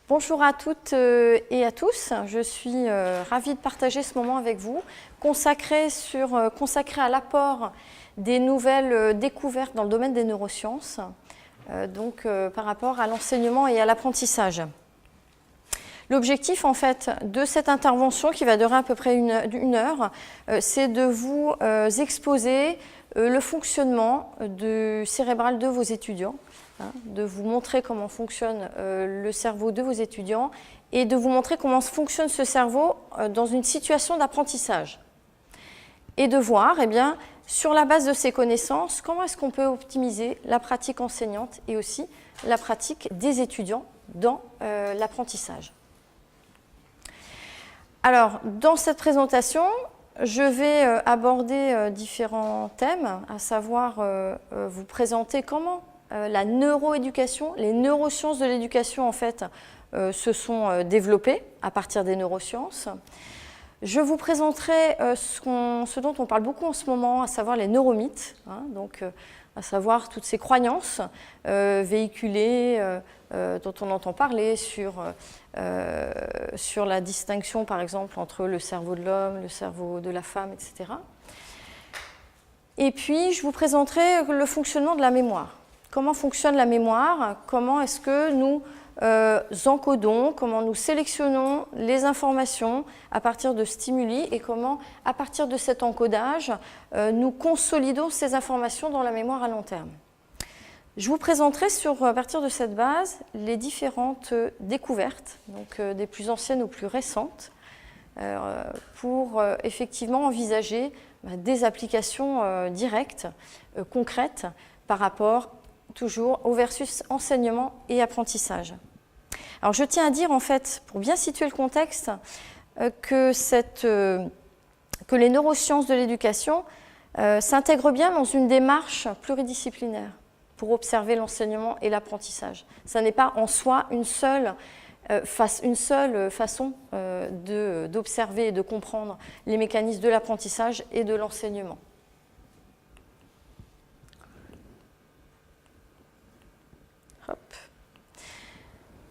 Bonjour à toutes et à tous. Je suis ravie de partager ce moment avec vous, consacré à l'apport des nouvelles découvertes dans le domaine des neurosciences, par rapport à l'enseignement et à l'apprentissage. L'objectif en fait de cette intervention, qui va durer à peu près une heure, c'est de vous exposer le fonctionnement cérébral de vos étudiants, de vous montrer comment fonctionne le cerveau de vos étudiants et de vous montrer comment fonctionne ce cerveau dans une situation d'apprentissage. Et de voir, sur la base de ces connaissances, comment est-ce qu'on peut optimiser la pratique enseignante et aussi la pratique des étudiants dans l'apprentissage. Alors, dans cette présentation, je vais aborder différents thèmes, à savoir vous présenter comment la neuroéducation, les neurosciences de l'éducation en fait, se sont développées à partir des neurosciences. Je vous présenterai ce dont on parle beaucoup en ce moment, à savoir les neuromythes, à savoir toutes ces croyances véhiculées, dont on entend parler sur la distinction, par exemple, entre le cerveau de l'homme, le cerveau de la femme, etc. Et puis, je vous présenterai le fonctionnement de la mémoire. Comment fonctionne la mémoire? Comment est-ce que nous encodons, comment nous sélectionnons les informations à partir de stimuli et comment, à partir de cet encodage, nous consolidons ces informations dans la mémoire à long terme. Je vous présenterai à partir de cette base les différentes découvertes, des plus anciennes aux plus récentes, pour effectivement envisager des applications directes, concrètes, par rapport toujours au versus enseignement et apprentissage. Alors je tiens à dire en fait, pour bien situer le contexte, que les neurosciences de l'éducation s'intègrent bien dans une démarche pluridisciplinaire pour observer l'enseignement et l'apprentissage. Ça n'est pas en soi une seule façon d'observer et de comprendre les mécanismes de l'apprentissage et de l'enseignement.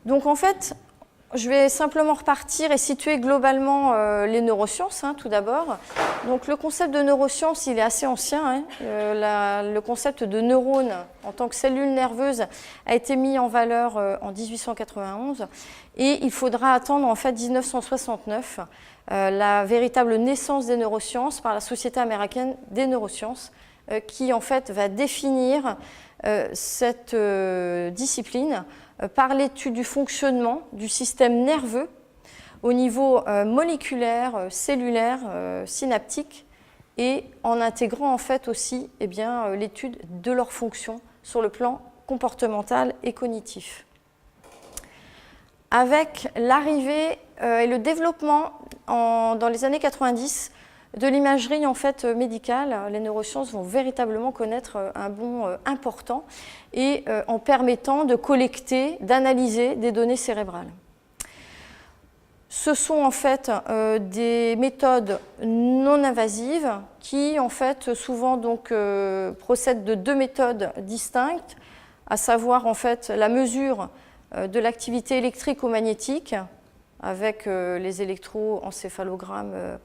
Donc en fait, je vais simplement repartir et situer globalement les neurosciences, tout d'abord. Donc le concept de neurosciences, il est assez ancien. Le concept de neurone en tant que cellule nerveuse a été mis en valeur en 1891 et il faudra attendre en fait 1969 la véritable naissance des neurosciences par la Société américaine des neurosciences qui en fait va définir cette discipline par l'étude du fonctionnement du système nerveux au niveau moléculaire, cellulaire, synaptique et en intégrant en fait aussi l'étude de leurs fonctions sur le plan comportemental et cognitif. Avec l'arrivée et le développement dans les années 90 de l'imagerie en fait médicale, les neurosciences vont véritablement connaître un bond important et en permettant de collecter, d'analyser des données cérébrales. Ce sont en fait des méthodes non invasives qui en fait souvent procèdent de deux méthodes distinctes, à savoir en fait la mesure de l'activité électrico-magnétique avec les électroencéphalogrammes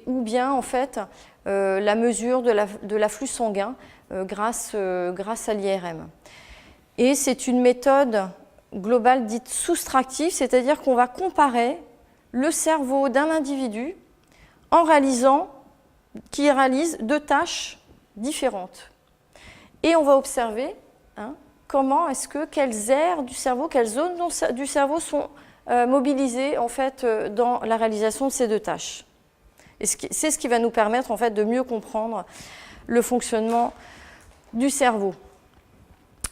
ou bien en fait la mesure de l'afflux sanguin grâce à l'IRM. Et c'est une méthode globale dite soustractive, c'est-à-dire qu'on va comparer le cerveau d'un individu qui réalise deux tâches différentes. Et on va observer quelles aires du cerveau, quelles zones du cerveau sont mobilisées en fait dans la réalisation de ces deux tâches. Et c'est ce qui va nous permettre en fait de mieux comprendre le fonctionnement du cerveau.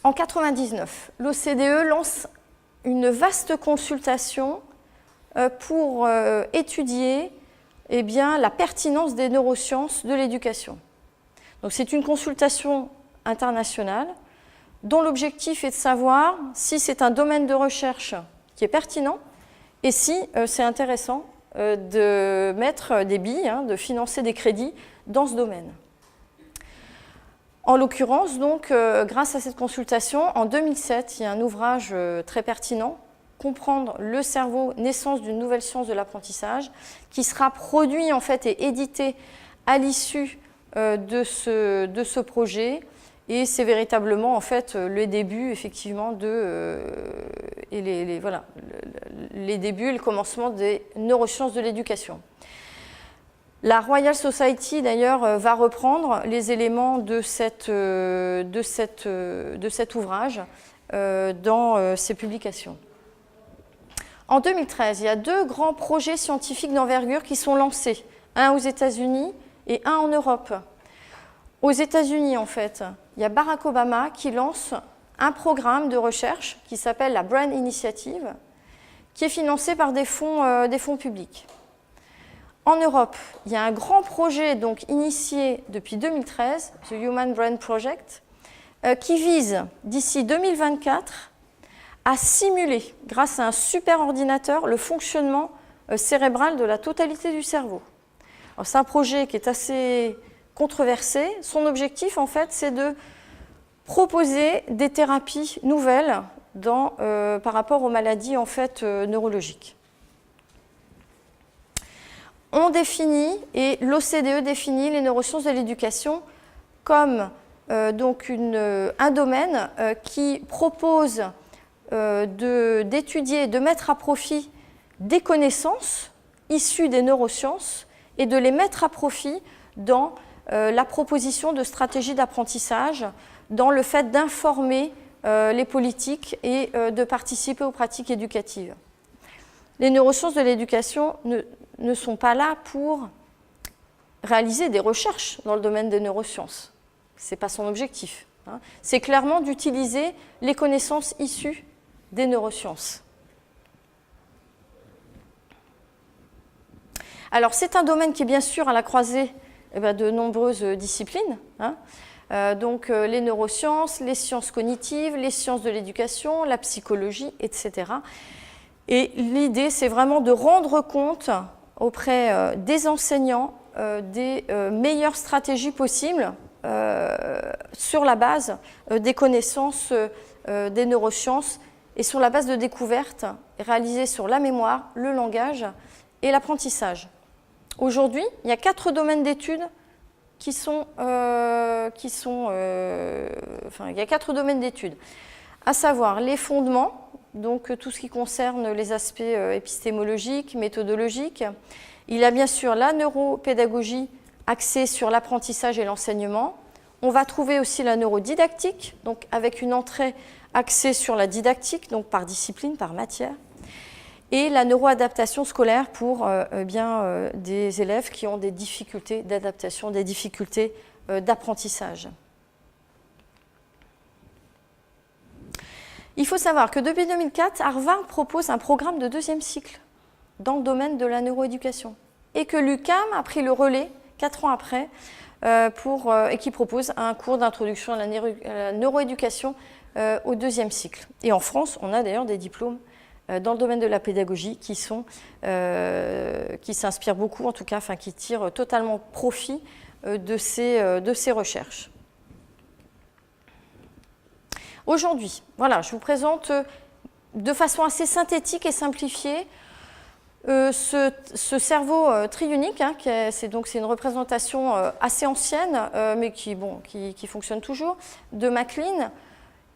En 1999, l'OCDE lance une vaste consultation pour étudier la pertinence des neurosciences de l'éducation. Donc c'est une consultation internationale dont l'objectif est de savoir si c'est un domaine de recherche qui est pertinent et si c'est intéressant de mettre des billes, de financer des crédits dans ce domaine. En l'occurrence, grâce à cette consultation, en 2007, il y a un ouvrage très pertinent comprendre le cerveau, naissance d'une nouvelle science de l'apprentissage, qui sera produit en fait et édité à l'issue de ce projet. Et c'est véritablement en fait le début effectivement les débuts et le commencement des neurosciences de l'éducation. La Royal Society d'ailleurs va reprendre les éléments de cet ouvrage dans ses publications. En 2013, il y a 2 grands projets scientifiques d'envergure qui sont lancés, un aux États-Unis et un en Europe. Aux États-Unis, en fait, il y a Barack Obama qui lance un programme de recherche qui s'appelle la Brain Initiative, qui est financé par des fonds publics. En Europe, il y a un grand projet donc, initié depuis 2013, The Human Brain Project, qui vise d'ici 2024 à simuler, grâce à un superordinateur, le fonctionnement cérébral de la totalité du cerveau. C'est un projet qui est assez controversé. Son objectif, en fait, c'est de proposer des thérapies nouvelles par rapport aux maladies en fait, neurologiques. On définit, et l'OCDE définit les neurosciences de l'éducation comme donc un domaine qui propose d'étudier, de mettre à profit des connaissances issues des neurosciences et de les mettre à profit dans la proposition de stratégies d'apprentissage, dans le fait d'informer les politiques et de participer aux pratiques éducatives. Les neurosciences de l'éducation ne sont pas là pour réaliser des recherches dans le domaine des neurosciences. Ce n'est pas son objectif. C'est clairement d'utiliser les connaissances issues des neurosciences. Alors, c'est un domaine qui est bien sûr à la croisée de nombreuses disciplines. Donc, les neurosciences, les sciences cognitives, les sciences de l'éducation, la psychologie, etc. Et l'idée, c'est vraiment de rendre compte auprès des enseignants des meilleures stratégies possibles sur la base des connaissances des neurosciences et sur la base de découvertes réalisées sur la mémoire, le langage et l'apprentissage. Aujourd'hui, il y a 4 domaines d'études il y a 4 domaines d'études, à savoir les fondements, donc tout ce qui concerne les aspects épistémologiques, méthodologiques. Il y a bien sûr la neuropédagogie axée sur l'apprentissage et l'enseignement. On va trouver aussi la neurodidactique, donc avec une entrée axée sur la didactique, donc par discipline, par matière. Et la neuroadaptation scolaire pour des élèves qui ont des difficultés d'adaptation, des difficultés d'apprentissage. Il faut savoir que depuis 2004, Harvard propose un programme de 2e cycle dans le domaine de la neuroéducation et que l'UQAM a pris le relais 4 ans après et qui propose un cours d'introduction à la neuroéducation au 2e cycle. Et en France, on a d'ailleurs des diplômes dans le domaine de la pédagogie qui s'inspirent beaucoup, en tout cas, qui tirent totalement profit de ces recherches. Aujourd'hui, voilà, je vous présente de façon assez synthétique et simplifiée ce cerveau triunique, c'est une représentation assez ancienne, mais qui fonctionne toujours, de MacLean,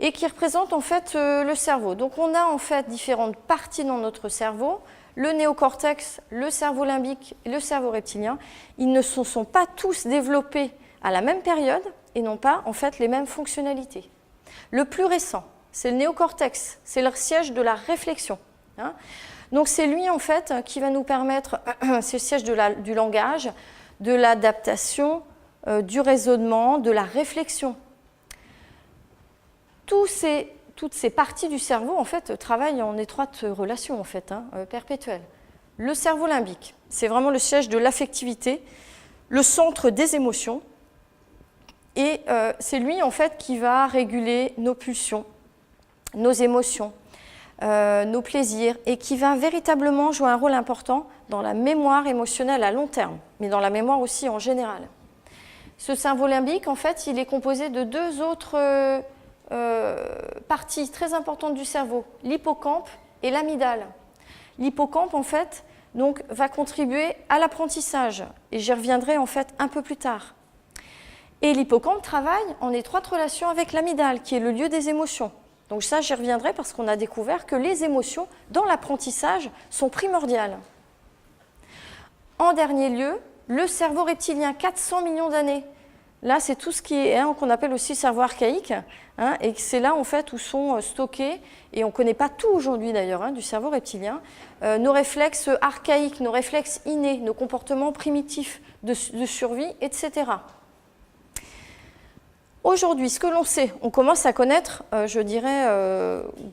et qui représente en fait le cerveau. Donc on a en fait différentes parties dans notre cerveau, le néocortex, le cerveau limbique et le cerveau reptilien. Ils ne se sont pas tous développés à la même période et n'ont pas en fait les mêmes fonctionnalités. Le plus récent, c'est le néocortex, c'est le siège de la réflexion. Donc c'est lui en fait qui va nous permettre, c'est le siège du langage, de l'adaptation, du raisonnement, de la réflexion. Toutes ces parties du cerveau en fait travaillent en étroite relation en fait, perpétuelle. Le cerveau limbique, c'est vraiment le siège de l'affectivité, le centre des émotions, et c'est lui en fait qui va réguler nos pulsions, nos émotions, nos plaisirs, et qui va véritablement jouer un rôle important dans la mémoire émotionnelle à long terme, mais dans la mémoire aussi en général. Ce cerveau limbique, en fait, il est composé de 2 autres parties très importantes du cerveau, l'hippocampe et l'amygdale. L'hippocampe, en fait, donc, va contribuer à l'apprentissage, et j'y reviendrai en fait un peu plus tard. Et l'hippocampe travaille en étroite relation avec l'amygdale, qui est le lieu des émotions. Donc ça, j'y reviendrai parce qu'on a découvert que les émotions, dans l'apprentissage, sont primordiales. En dernier lieu, le cerveau reptilien, 400 millions d'années. Là, c'est tout ce qui est, qu'on appelle aussi cerveau archaïque, et c'est là en fait où sont stockés, et on ne connaît pas tout aujourd'hui d'ailleurs du cerveau reptilien, nos réflexes archaïques, nos réflexes innés, nos comportements primitifs de survie, etc. Aujourd'hui, ce que l'on sait, on commence à connaître, je dirais,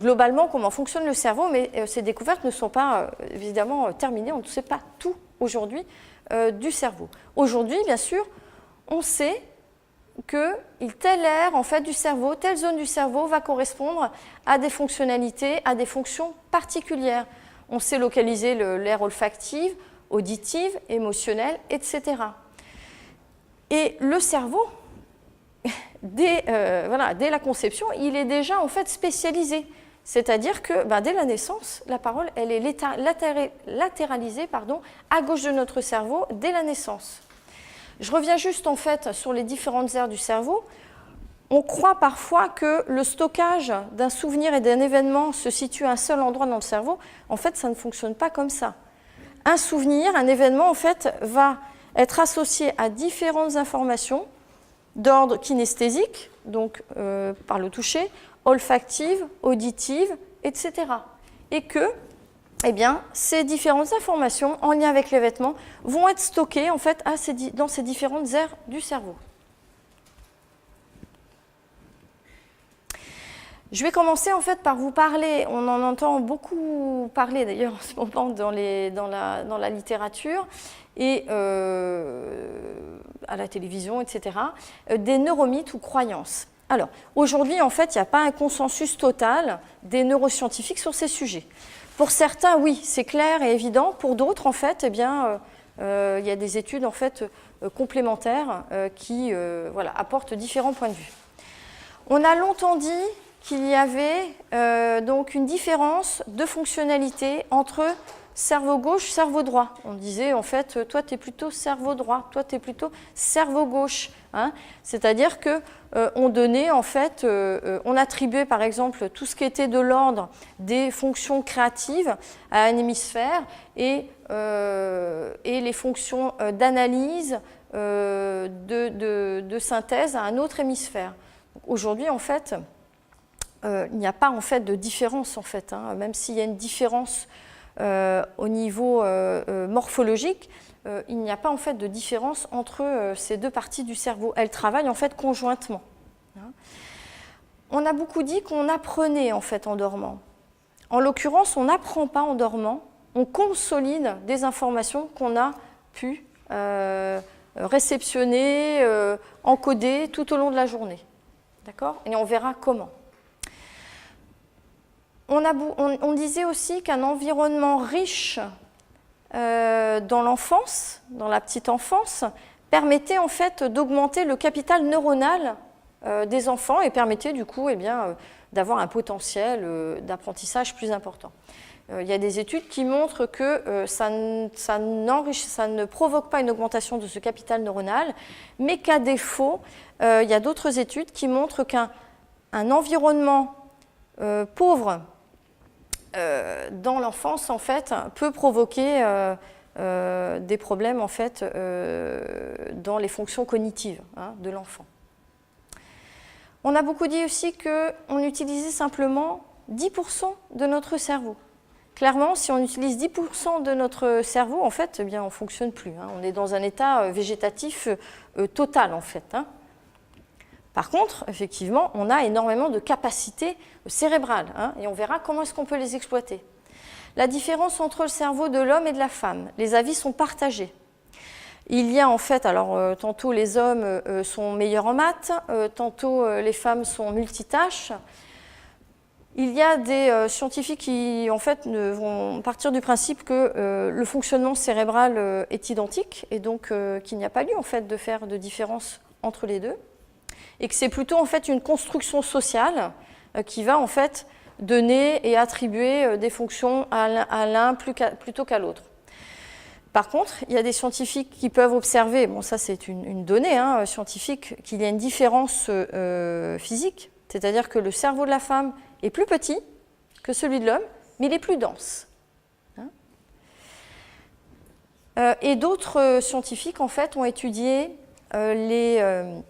globalement comment fonctionne le cerveau, mais ces découvertes ne sont pas évidemment terminées, on ne sait pas tout aujourd'hui du cerveau. Aujourd'hui, bien sûr, on sait que telle aire en fait, du cerveau, telle zone du cerveau va correspondre à des fonctionnalités, à des fonctions particulières. On sait localiser l'aire olfactive, auditive, émotionnelle, etc. Et le cerveau, dès la conception, il est déjà en fait spécialisé. C'est-à-dire que dès la naissance, la parole elle est latéralisée à gauche de notre cerveau dès la naissance. Je reviens juste en fait sur les différentes aires du cerveau. On croit parfois que le stockage d'un souvenir et d'un événement se situe à un seul endroit dans le cerveau. En fait, ça ne fonctionne pas comme ça. Un souvenir, un événement, en fait, va être associé à différentes informations d'ordre kinesthésique, donc par le toucher, olfactive, auditive, etc. Et que ces différentes informations en lien avec les vêtements vont être stockées en fait, dans ces différentes aires du cerveau. Je vais commencer en fait par vous parler, on en entend beaucoup parler d'ailleurs en ce moment dans la littérature et à la télévision, etc., des neuromythes ou croyances. Alors, aujourd'hui, en fait, il n'y a pas un consensus total des neuroscientifiques sur ces sujets. Pour certains, oui, c'est clair et évident. Pour d'autres, en fait, il y a des études en fait, complémentaires qui apportent différents points de vue. On a longtemps dit qu'il y avait donc une différence de fonctionnalité entre cerveau gauche, cerveau droit. On disait en fait, toi tu es plutôt cerveau droit, toi tu es plutôt cerveau gauche. C'est-à-dire qu'on donnait en fait, on attribuait par exemple tout ce qui était de l'ordre des fonctions créatives à un hémisphère et les fonctions d'analyse, de synthèse à un autre hémisphère. Aujourd'hui en fait, il n'y a pas en fait de différence en fait, même s'il y a une différence au niveau morphologique, il n'y a pas en fait de différence entre ces deux parties du cerveau. Elles travaillent en fait conjointement. On a beaucoup dit qu'on apprenait en fait en dormant. En l'occurrence, on n'apprend pas en dormant, on consolide des informations qu'on a pu réceptionner, encoder tout au long de la journée. D'accord ? Et on verra comment. On disait aussi qu'un environnement riche dans l'enfance, dans la petite enfance, permettait en fait d'augmenter le capital neuronal des enfants et permettait du coup d'avoir un potentiel d'apprentissage plus important. Il y a des études qui montrent que ça ne provoque pas une augmentation de ce capital neuronal, mais qu'à défaut, il y a d'autres études qui montrent qu'un environnement pauvre dans l'enfance, en fait, peut provoquer des problèmes, en fait, dans les fonctions cognitives de l'enfant. On a beaucoup dit aussi qu'on utilisait simplement 10% de notre cerveau. Clairement, si on utilise 10% de notre cerveau, en fait, on ne fonctionne plus. On est dans un état végétatif total, en fait. Par contre, effectivement, on a énormément de capacités cérébrales et on verra comment est-ce qu'on peut les exploiter. La différence entre le cerveau de l'homme et de la femme, les avis sont partagés. Il y a en fait, alors tantôt les hommes sont meilleurs en maths, tantôt les femmes sont multitâches. Il y a des scientifiques qui en fait vont partir du principe que le fonctionnement cérébral est identique et donc qu'il n'y a pas lieu en fait de faire de différence entre les deux. Et que c'est plutôt en fait une construction sociale qui va en fait donner et attribuer des fonctions à l'un plutôt qu'à l'autre. Par contre, il y a des scientifiques qui peuvent observer, bon ça c'est une donnée scientifique, qu'il y a une différence physique, c'est-à-dire que le cerveau de la femme est plus petit que celui de l'homme, mais il est plus dense. Et d'autres scientifiques en fait ont étudié les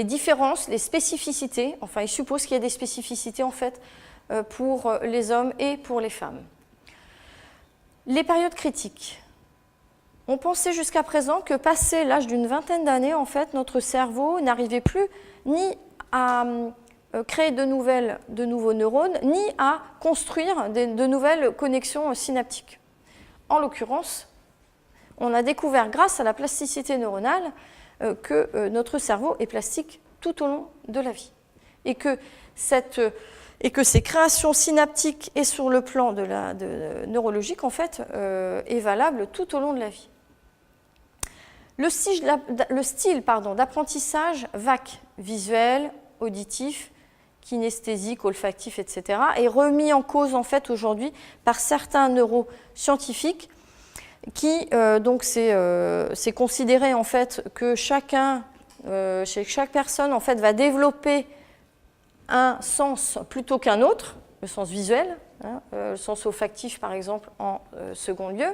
différences, les spécificités, enfin ils supposent qu'il y a des spécificités en fait pour les hommes et pour les femmes. Les périodes critiques. On pensait jusqu'à présent que passé l'âge d'une vingtaine d'années, en fait, notre cerveau n'arrivait plus ni à créer de nouveaux neurones, ni à construire de nouvelles connexions synaptiques. En l'occurrence, on a découvert grâce à la plasticité neuronale que notre cerveau est plastique tout au long de la vie. Et que ces créations synaptiques et sur le plan neurologique, en fait, est valable tout au long de la vie. Le style d'apprentissage VAC, visuel, auditif, kinesthésique, olfactif, etc., est remis en cause en fait aujourd'hui par certains neuroscientifiques qui, donc c'est considéré en fait que chez chaque personne en fait va développer un sens plutôt qu'un autre, le sens visuel, le sens olfactif par exemple en second lieu.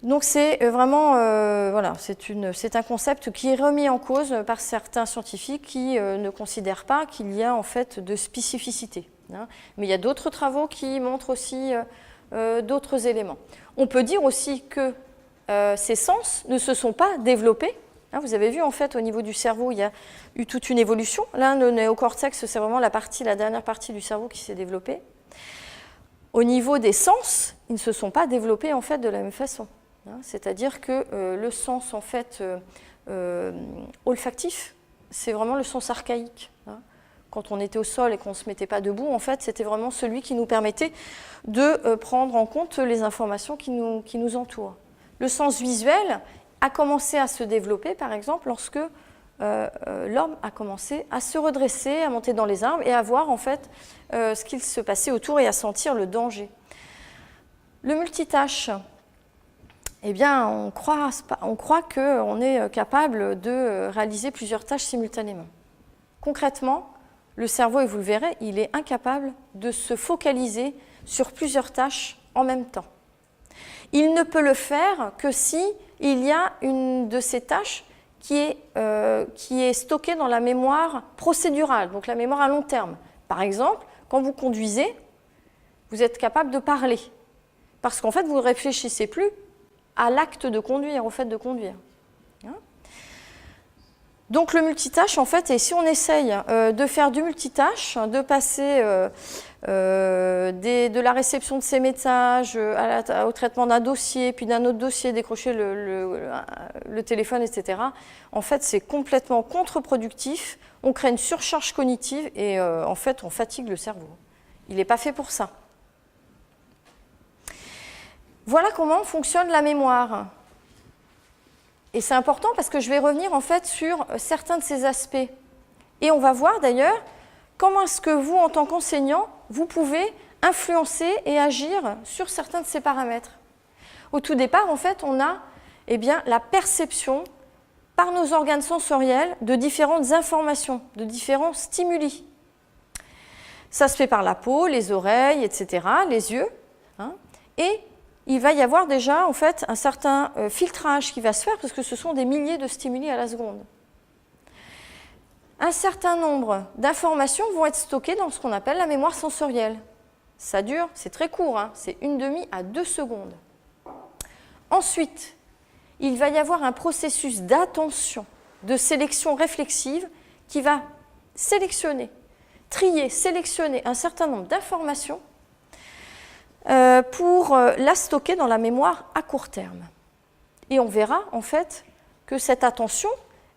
Donc c'est vraiment, voilà, c'est un concept qui est remis en cause par certains scientifiques qui ne considèrent pas qu'il y a en fait de spécificité. Mais il y a d'autres travaux qui montrent aussi d'autres éléments. On peut dire aussi que ces sens ne se sont pas développés. Vous avez vu en fait au niveau du cerveau, il y a eu toute une évolution. Là, le néocortex, c'est vraiment la dernière partie du cerveau qui s'est développée. Au niveau des sens, ils ne se sont pas développés en fait de la même façon. C'est-à-dire que le sens en fait olfactif, c'est vraiment le sens archaïque. Quand on était au sol et qu'on ne se mettait pas debout, en fait, c'était vraiment celui qui nous permettait de prendre en compte les informations qui nous entourent. Le sens visuel a commencé à se développer, par exemple, lorsque l'homme a commencé à se redresser, à monter dans les arbres et à voir en fait ce qu'il se passait autour et à sentir le danger. Le multitâche, eh bien, on croit qu'on est capable de réaliser plusieurs tâches simultanément. Concrètement, le cerveau, et vous le verrez, il est incapable de se focaliser sur plusieurs tâches en même temps. Il ne peut le faire que si il y a une de ces tâches qui est stockée dans la mémoire procédurale, donc la mémoire à long terme. Par exemple, quand vous conduisez, vous êtes capable de parler, parce qu'en fait, vous ne réfléchissez plus à l'acte de conduire, au fait de conduire. Donc le multitâche, en fait, et si on essaye de faire du multitâche, de passer de la réception de ces messages au traitement d'un dossier, puis d'un autre dossier, décrocher le téléphone, etc., en fait, c'est complètement contre-productif. On crée une surcharge cognitive et en fait, on fatigue le cerveau. Il n'est pas fait pour ça. Voilà comment fonctionne la mémoire. Et c'est important parce que je vais revenir en fait sur certains de ces aspects. Et on va voir d'ailleurs comment est-ce que vous, en tant qu'enseignant, vous pouvez influencer et agir sur certains de ces paramètres. Au tout départ, en fait, on a la perception par nos organes sensoriels de différentes informations, de différents stimuli. Ça se fait par la peau, les oreilles, etc., les yeux. Et il va y avoir déjà en fait un certain filtrage qui va se faire parce que ce sont des milliers de stimuli à la seconde. Un certain nombre d'informations vont être stockées dans ce qu'on appelle la mémoire sensorielle. Ça dure, c'est très court, c'est 1/2 à 2 secondes. Ensuite, il va y avoir un processus d'attention, de sélection réflexive qui va sélectionner un certain nombre d'informations pour la stocker dans la mémoire à court terme. Et on verra en fait que cette attention,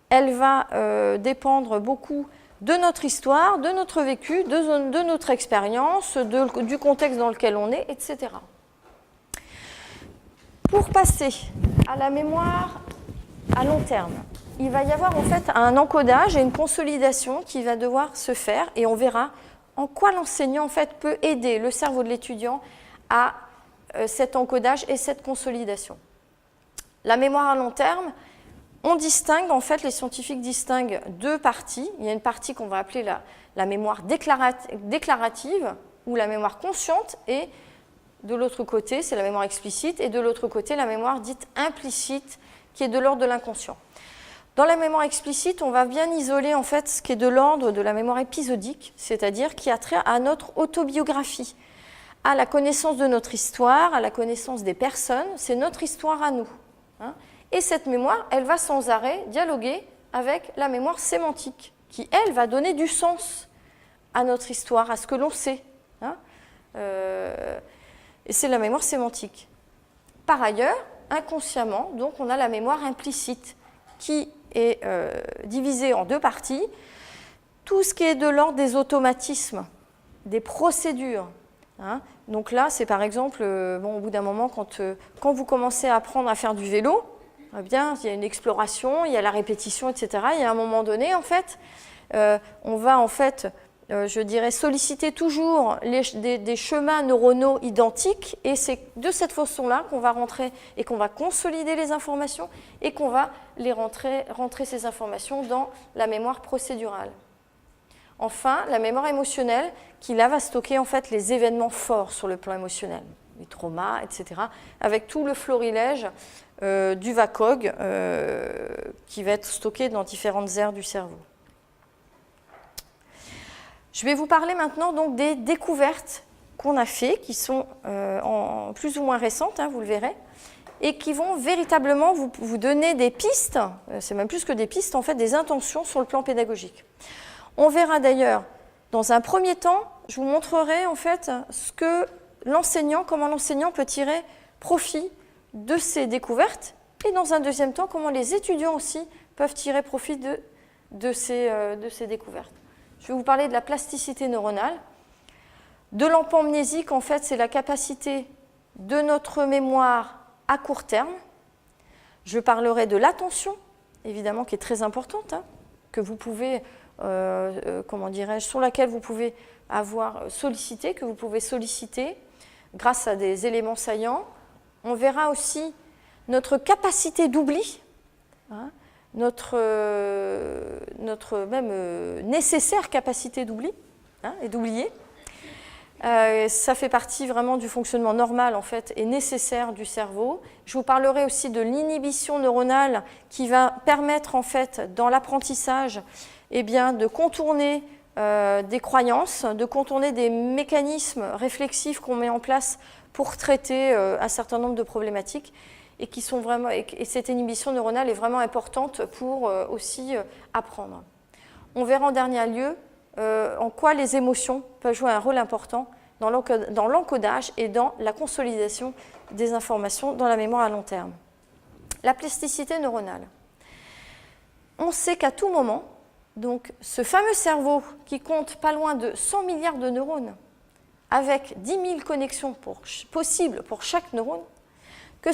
elle va dépendre beaucoup de notre histoire, de notre vécu, de notre expérience, du contexte dans lequel on est, etc. Pour passer à la mémoire à long terme, il va y avoir en fait un encodage et une consolidation qui va devoir se faire, et on verra en quoi l'enseignant en fait peut aider le cerveau de l'étudiant à cet encodage et cette consolidation. La mémoire à long terme, on distingue, en fait, les scientifiques distinguent deux parties. Il y a une partie qu'on va appeler la mémoire déclarative ou la mémoire consciente, et de l'autre côté, c'est la mémoire explicite, et de l'autre côté, la mémoire dite implicite, qui est de l'ordre de l'inconscient. Dans la mémoire explicite, on va bien isoler en fait ce qui est de l'ordre de la mémoire épisodique, c'est-à-dire qui a trait à notre autobiographie, à la connaissance de notre histoire, à la connaissance des personnes, c'est notre histoire à nous. Hein. Et cette mémoire, elle va sans arrêt dialoguer avec la mémoire sémantique, qui, elle, va donner du sens à notre histoire, à ce que l'on sait. Hein. Et c'est la mémoire sémantique. Par ailleurs, inconsciemment, donc, on a la mémoire implicite, qui est divisée en deux parties. Tout ce qui est de l'ordre des automatismes, des procédures. Hein. Donc là, c'est par exemple, au bout d'un moment, quand vous commencez à apprendre à faire du vélo, eh bien, il y a une exploration, il y a la répétition, etc. Et à un moment donné, en fait, on va en fait, je dirais, solliciter toujours des chemins neuronaux identiques, et c'est de cette façon-là qu'on va rentrer et qu'on va consolider les informations et qu'on va les rentrer ces informations dans la mémoire procédurale. Enfin, la mémoire émotionnelle, qui là va stocker en fait les événements forts sur le plan émotionnel, les traumas, etc., avec tout le florilège du VACOG qui va être stocké dans différentes aires du cerveau. Je vais vous parler maintenant donc des découvertes qu'on a faites, qui sont plus ou moins récentes, hein, vous le verrez, et qui vont véritablement vous donner des pistes, c'est même plus que des pistes, en fait, des intentions sur le plan pédagogique. On verra d'ailleurs, dans un premier temps, je vous montrerai en fait comment l'enseignant peut tirer profit de ces découvertes, et dans un deuxième temps, comment les étudiants aussi peuvent tirer profit de ces découvertes. Je vais vous parler de la plasticité neuronale. De l'empamnésique, en fait, c'est la capacité de notre mémoire à court terme. Je parlerai de l'attention, évidemment, qui est très importante, hein, que vous pouvez, sur laquelle vous pouvez que vous pouvez solliciter grâce à des éléments saillants. On verra aussi notre capacité d'oubli, hein, notre même nécessaire capacité d'oubli, hein, et d'oublier. Ça fait partie vraiment du fonctionnement normal en fait, et nécessaire du cerveau. Je vous parlerai aussi de l'inhibition neuronale qui va permettre en fait, dans l'apprentissage, de contourner des croyances, de contourner des mécanismes réflexifs qu'on met en place pour traiter un certain nombre de problématiques, et qui sont vraiment, et cette inhibition neuronale est vraiment importante pour aussi apprendre. On verra en dernier lieu en quoi les émotions peuvent jouer un rôle important dans l'encodage et dans la consolidation des informations dans la mémoire à long terme. La plasticité neuronale. On sait qu'à tout moment, donc, ce fameux cerveau qui compte pas loin de 100 milliards de neurones, avec 10 000 connexions possibles pour chaque neurone, que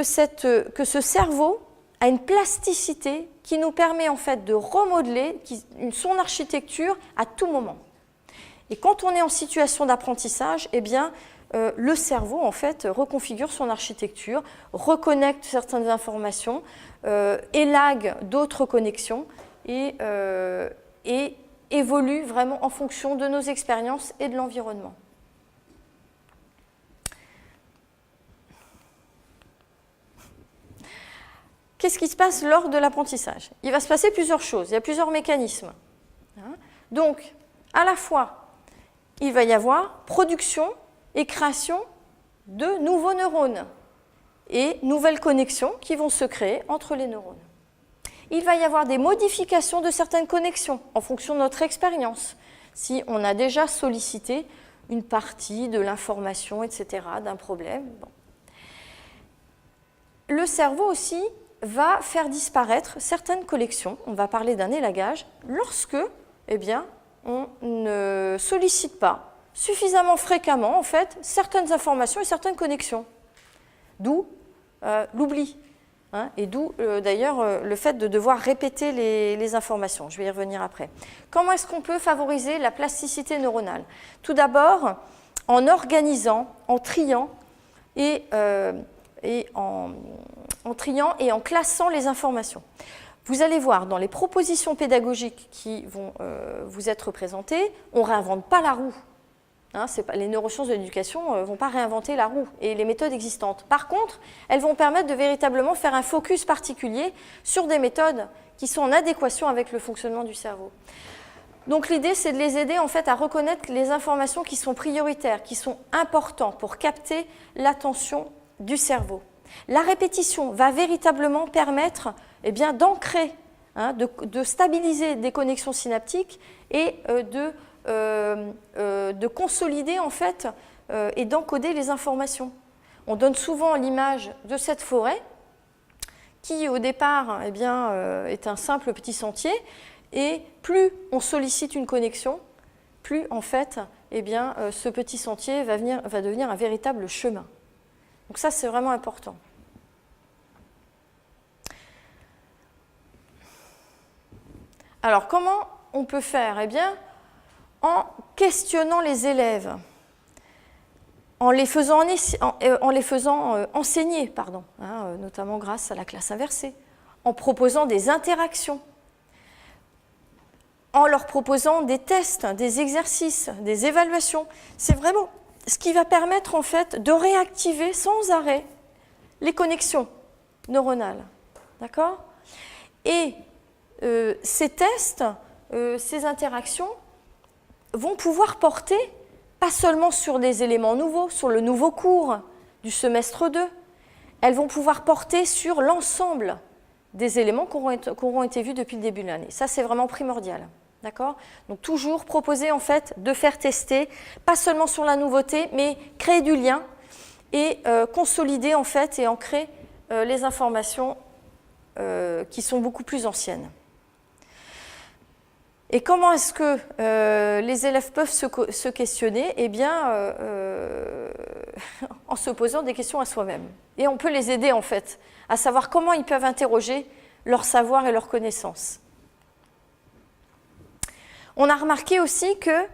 ce cerveau a une plasticité qui nous permet en fait de remodeler son architecture à tout moment. Et quand on est en situation d'apprentissage, le cerveau en fait reconfigure son architecture, reconnecte certaines informations, élague d'autres connexions et évolue vraiment en fonction de nos expériences et de l'environnement. Qu'est-ce qui se passe lors de l'apprentissage? Il va se passer plusieurs choses, il y a plusieurs mécanismes. Donc, à la fois, il va y avoir production et création de nouveaux neurones et nouvelles connexions qui vont se créer entre les neurones. Il va y avoir des modifications de certaines connexions en fonction de notre expérience. Si on a déjà sollicité une partie de l'information, etc., d'un problème. Bon. Le cerveau aussi va faire disparaître certaines collections, on va parler d'un élagage, lorsque on ne sollicite pas suffisamment fréquemment en fait, certaines informations et certaines connexions. D'où l'oubli. Hein, et d'où d'ailleurs le fait de devoir répéter les informations. Je vais y revenir après. Comment est-ce qu'on peut favoriser la plasticité neuronale? Tout d'abord, en organisant, en triant et en classant les informations. Vous allez voir, dans les propositions pédagogiques qui vont vous être présentées, on ne réinvente pas la roue. Hein, les neurosciences de l'éducation ne vont pas réinventer la roue et les méthodes existantes. Par contre, elles vont permettre de véritablement faire un focus particulier sur des méthodes qui sont en adéquation avec le fonctionnement du cerveau. Donc l'idée, c'est de les aider en fait à reconnaître les informations qui sont prioritaires, qui sont importantes pour capter l'attention du cerveau. La répétition va véritablement permettre d'ancrer, hein, de stabiliser des connexions synaptiques et de consolider en fait et d'encoder les informations. On donne souvent l'image de cette forêt qui au départ est un simple petit sentier et plus on sollicite une connexion, plus en fait ce petit sentier va devenir un véritable chemin. Donc ça c'est vraiment important. Alors comment on peut faire? En questionnant les élèves, en les faisant enseigner, notamment grâce à la classe inversée, en proposant des interactions, en leur proposant des tests, des exercices, des évaluations. C'est vraiment ce qui va permettre en fait de réactiver sans arrêt les connexions neuronales. D'accord? Et ces tests, ces interactions vont pouvoir porter pas seulement sur des éléments nouveaux, sur le nouveau cours du semestre 2, elles vont pouvoir porter sur l'ensemble des éléments qui auront été vus depuis le début de l'année. Ça, c'est vraiment primordial. D'accord? Donc toujours proposer en fait de faire tester, pas seulement sur la nouveauté, mais créer du lien et consolider en fait et ancrer les informations qui sont beaucoup plus anciennes. Et comment est-ce que les élèves peuvent se questionner? En se posant des questions à soi-même. Et on peut les aider en fait à savoir comment ils peuvent interroger leur savoir et leurs connaissances. On a remarqué aussi que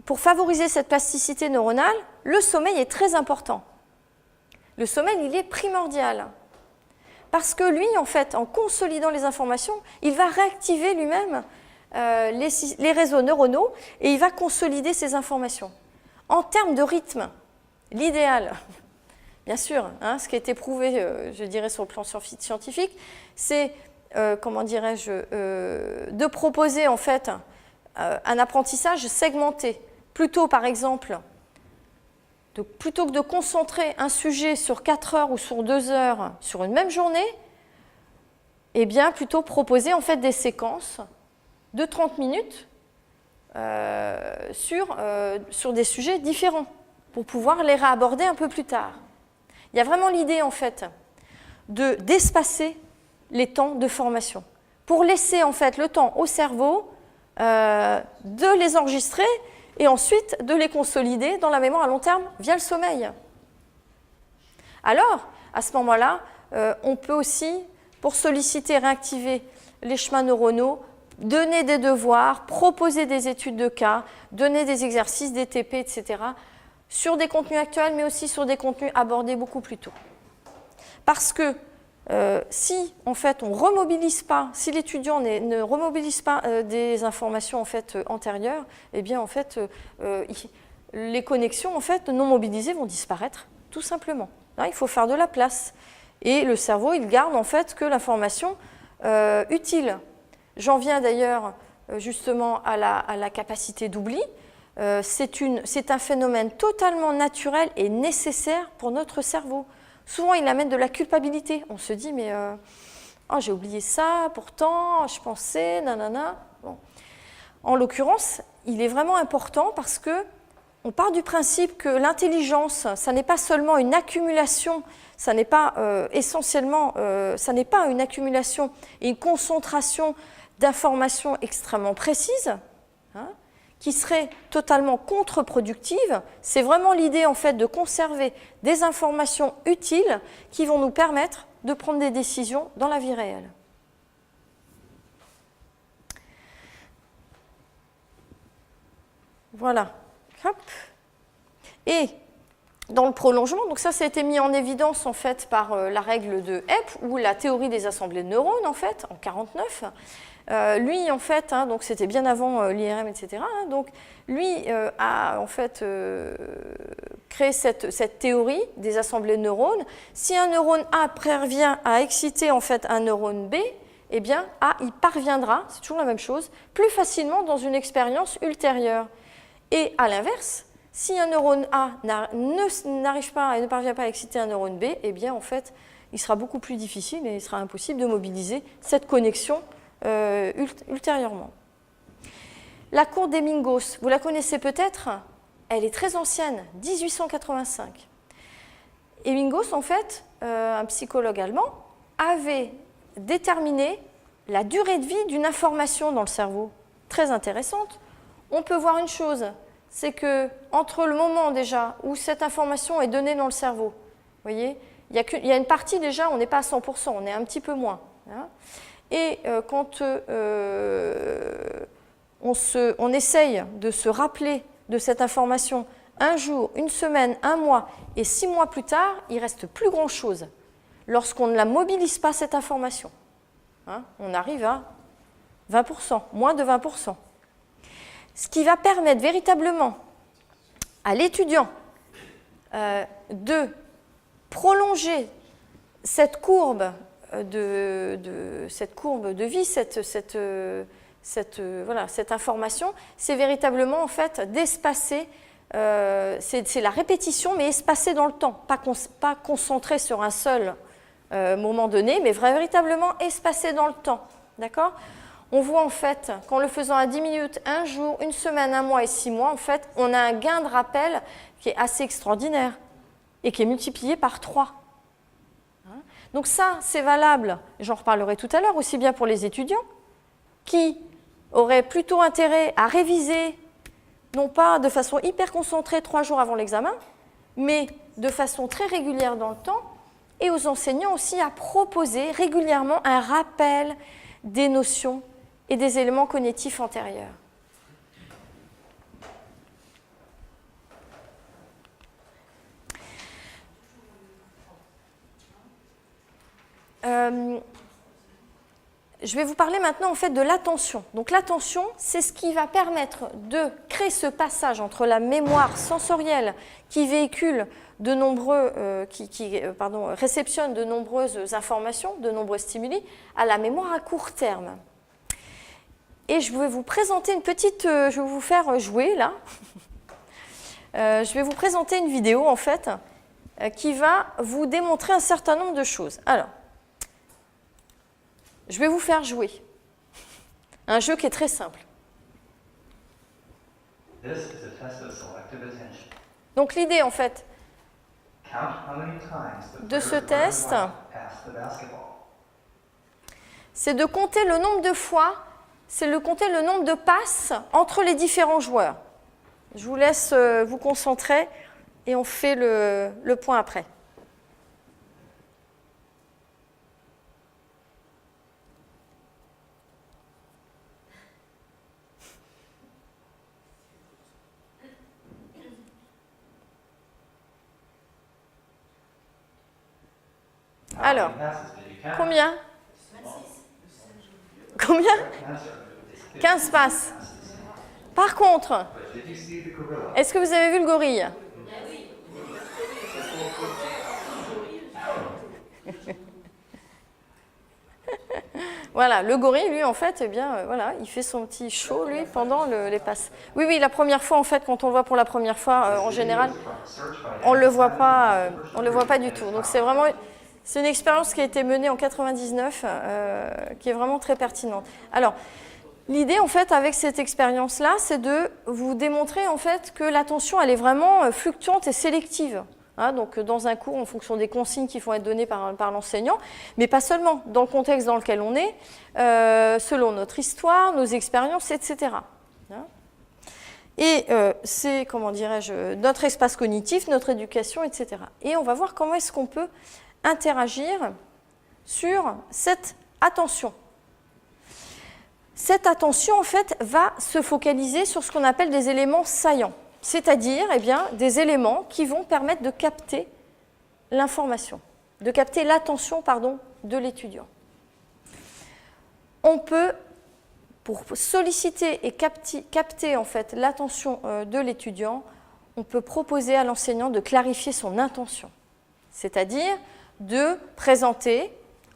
pour favoriser cette plasticité neuronale, le sommeil est très important. Le sommeil, il est primordial. Parce que lui, en fait, en consolidant les informations, il va réactiver lui-même les réseaux neuronaux et il va consolider ces informations. En termes de rythme, l'idéal, bien sûr, hein, ce qui a été prouvé, je dirais, sur le plan scientifique, c'est, de proposer, en fait, un apprentissage segmenté. Plutôt, par exemple, plutôt que de concentrer un sujet sur 4 heures ou sur 2 heures sur une même journée, plutôt proposer en fait des séquences de 30 minutes sur des sujets différents pour pouvoir les réaborder un peu plus tard. Il y a vraiment l'idée en fait d'espacer les temps de formation pour laisser en fait le temps au cerveau de les enregistrer et ensuite de les consolider dans la mémoire à long terme via le sommeil. Alors, à ce moment-là, on peut aussi, pour solliciter et réactiver les chemins neuronaux, donner des devoirs, proposer des études de cas, donner des exercices, des TP, etc., sur des contenus actuels, mais aussi sur des contenus abordés beaucoup plus tôt. Parce que si, en fait, on remobilise pas, si l'étudiant ne remobilise pas des informations en fait, antérieures, les connexions en fait, non mobilisées vont disparaître, tout simplement. Là, il faut faire de la place. Et le cerveau, il garde en fait que l'information utile. J'en viens d'ailleurs justement à la capacité d'oubli. C'est un phénomène totalement naturel et nécessaire pour notre cerveau. Souvent, il amène de la culpabilité. On se dit, mais j'ai oublié ça, pourtant, je pensais, nanana. Bon. En l'occurrence, il est vraiment important parce qu'on part du principe que l'intelligence, ça n'est pas seulement une accumulation, ça n'est pas ça n'est pas une accumulation et une concentration d'informations extrêmement précises, hein, qui serait totalement contre-productive. C'est vraiment l'idée en fait de conserver des informations utiles qui vont nous permettre de prendre des décisions dans la vie réelle. Voilà. Hop. Et dans le prolongement, donc ça a été mis en évidence en fait par la règle de Epp ou la théorie des assemblées de neurones en fait en 49. Lui en fait, hein, donc c'était bien avant l'IRM, etc. Hein, donc lui a en fait créé cette théorie des assemblées de neurones. Si un neurone A parvient à exciter en fait un neurone B, eh bien A il parviendra, c'est toujours la même chose, plus facilement dans une expérience ultérieure. Et à l'inverse, si un neurone A n'arrive pas et ne parvient pas à exciter un neurone B, eh bien en fait, il sera beaucoup plus difficile et il sera impossible de mobiliser cette connexion ultérieurement. La courbe d'Ebbinghaus, vous la connaissez peut-être, elle est très ancienne, 1885. Ebbinghaus, en fait, un psychologue allemand, avait déterminé la durée de vie d'une information dans le cerveau. Très intéressante. On peut voir une chose, c'est que entre le moment déjà où cette information est donnée dans le cerveau, vous voyez, il y a une partie déjà, on n'est pas à 100%, on est un petit peu moins. Hein, et quand on essaye de se rappeler de cette information un jour, une semaine, un mois et 6 mois plus tard, il ne reste plus grand-chose lorsqu'on ne la mobilise pas cette information. Hein, on arrive à 20%, moins de 20%. Ce qui va permettre véritablement à l'étudiant de prolonger cette courbe de vie, cette information, c'est véritablement en fait d'espacer, c'est la répétition mais espacée dans le temps, pas concentrée sur un seul moment donné, mais véritablement espacée dans le temps. D'accord ? On voit en fait qu'en le faisant à 10 minutes, un jour, une semaine, un mois et 6 mois, en fait, on a un gain de rappel qui est assez extraordinaire et qui est multiplié par 3. Donc ça, c'est valable, j'en reparlerai tout à l'heure, aussi bien pour les étudiants qui auraient plutôt intérêt à réviser, non pas de façon hyper concentrée 3 jours avant l'examen, mais de façon très régulière dans le temps, et aux enseignants aussi à proposer régulièrement un rappel des notions et des éléments cognitifs antérieurs. Je vais vous parler maintenant en fait de l'attention. Donc l'attention, c'est ce qui va permettre de créer ce passage entre la mémoire sensorielle qui véhicule de nombreux, réceptionne de nombreuses informations, de nombreux stimuli, à la mémoire à court terme. Et je vais vous présenter une petite, je vais vous faire jouer là. Je vais vous présenter une vidéo en fait qui va vous démontrer un certain nombre de choses. Alors, je vais vous faire jouer un jeu qui est très simple. Donc l'idée en fait de ce test, c'est de compter le nombre de fois, compter le nombre de passes entre les différents joueurs. Je vous laisse vous concentrer et on fait le point après. Alors, combien ? Combien ? 15 passes. Par contre, est-ce que vous avez vu le gorille ? Voilà, le gorille, lui, en fait, eh bien, voilà, il fait son petit show, lui, pendant les passes. Oui, oui, la première fois, en fait, quand on le voit pour la première fois, en général, on ne le voit pas du tout. Donc, c'est vraiment... C'est une expérience qui a été menée en 99, qui est vraiment très pertinente. Alors, l'idée, en fait, avec cette expérience-là, c'est de vous démontrer, en fait, que l'attention, elle est vraiment fluctuante et sélective. Hein, donc, dans un cours, en fonction des consignes qui vont être données par l'enseignant, mais pas seulement, dans le contexte dans lequel on est, selon notre histoire, nos expériences, etc. Hein, et c'est, comment dirais-je, notre espace cognitif, notre éducation, etc. Et on va voir comment est-ce qu'on peut interagir sur cette attention. Cette attention, en fait, va se focaliser sur ce qu'on appelle des éléments saillants, c'est-à-dire eh bien, des éléments qui vont permettre de capter l'information, de capter l'attention de l'étudiant. On peut, pour solliciter et capter en fait, l'attention de l'étudiant, on peut proposer à l'enseignant de clarifier son intention, c'est-à-dire de présenter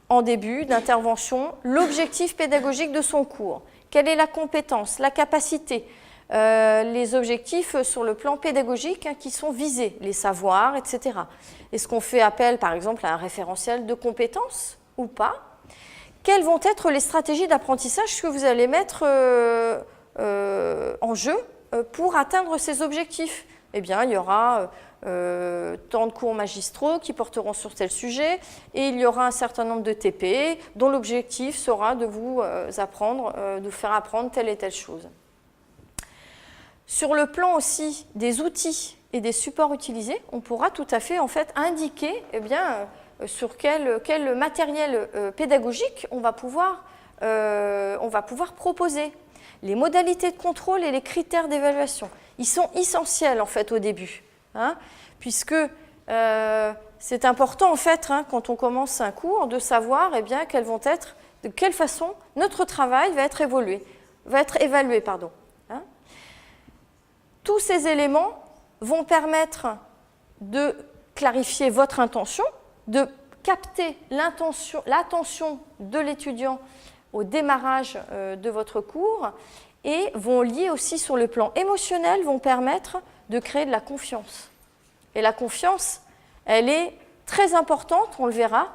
en début d'intervention l'objectif pédagogique de son cours. Quelle est la compétence, la capacité, les objectifs sur le plan pédagogique qui sont visés, les savoirs, etc. Est-ce qu'on fait appel, par exemple, à un référentiel de compétences ou pas? Quelles vont être les stratégies d'apprentissage que vous allez mettre en jeu pour atteindre ces objectifs? Eh bien, il y aura tant de cours magistraux qui porteront sur tel sujet et il y aura un certain nombre de TP dont l'objectif sera de vous apprendre, de faire apprendre telle et telle chose. Sur le plan aussi des outils et des supports utilisés, on pourra tout à fait en fait indiquer eh bien, sur quel matériel pédagogique on va pouvoir proposer. Les modalités de contrôle et les critères d'évaluation, ils sont essentiels en fait au début, hein, puisque c'est important en fait quand on commence un cours de savoir eh bien, de quelle façon notre travail va être évalué. Hein. Tous ces éléments vont permettre de clarifier votre intention, de capter l'attention de l'étudiant au démarrage de votre cours et vont lier aussi sur le plan émotionnel, vont permettre de créer de la confiance. Et la confiance, elle est très importante, on le verra,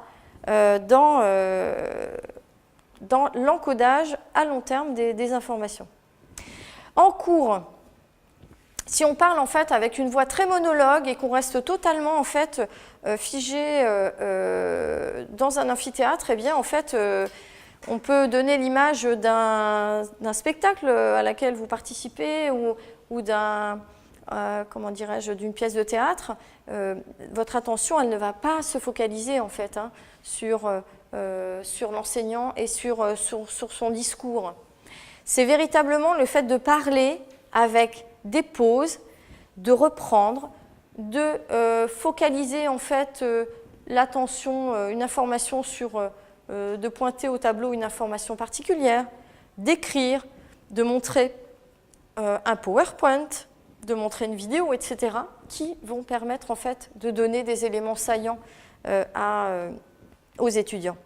dans l'encodage à long terme des informations. En cours, si on parle en fait avec une voix très monologue et qu'on reste totalement en fait figé dans un amphithéâtre, eh bien en fait on peut donner l'image d'un spectacle à laquelle vous participez ou d'une pièce de théâtre. Votre attention, elle ne va pas se focaliser en fait sur l'enseignant et sur son discours. C'est véritablement le fait de parler avec des pauses, de reprendre, de focaliser en fait l'attention, une information de pointer au tableau une information particulière, d'écrire, de montrer un PowerPoint, de montrer une vidéo, etc., qui vont permettre en fait de donner des éléments saillants aux étudiants.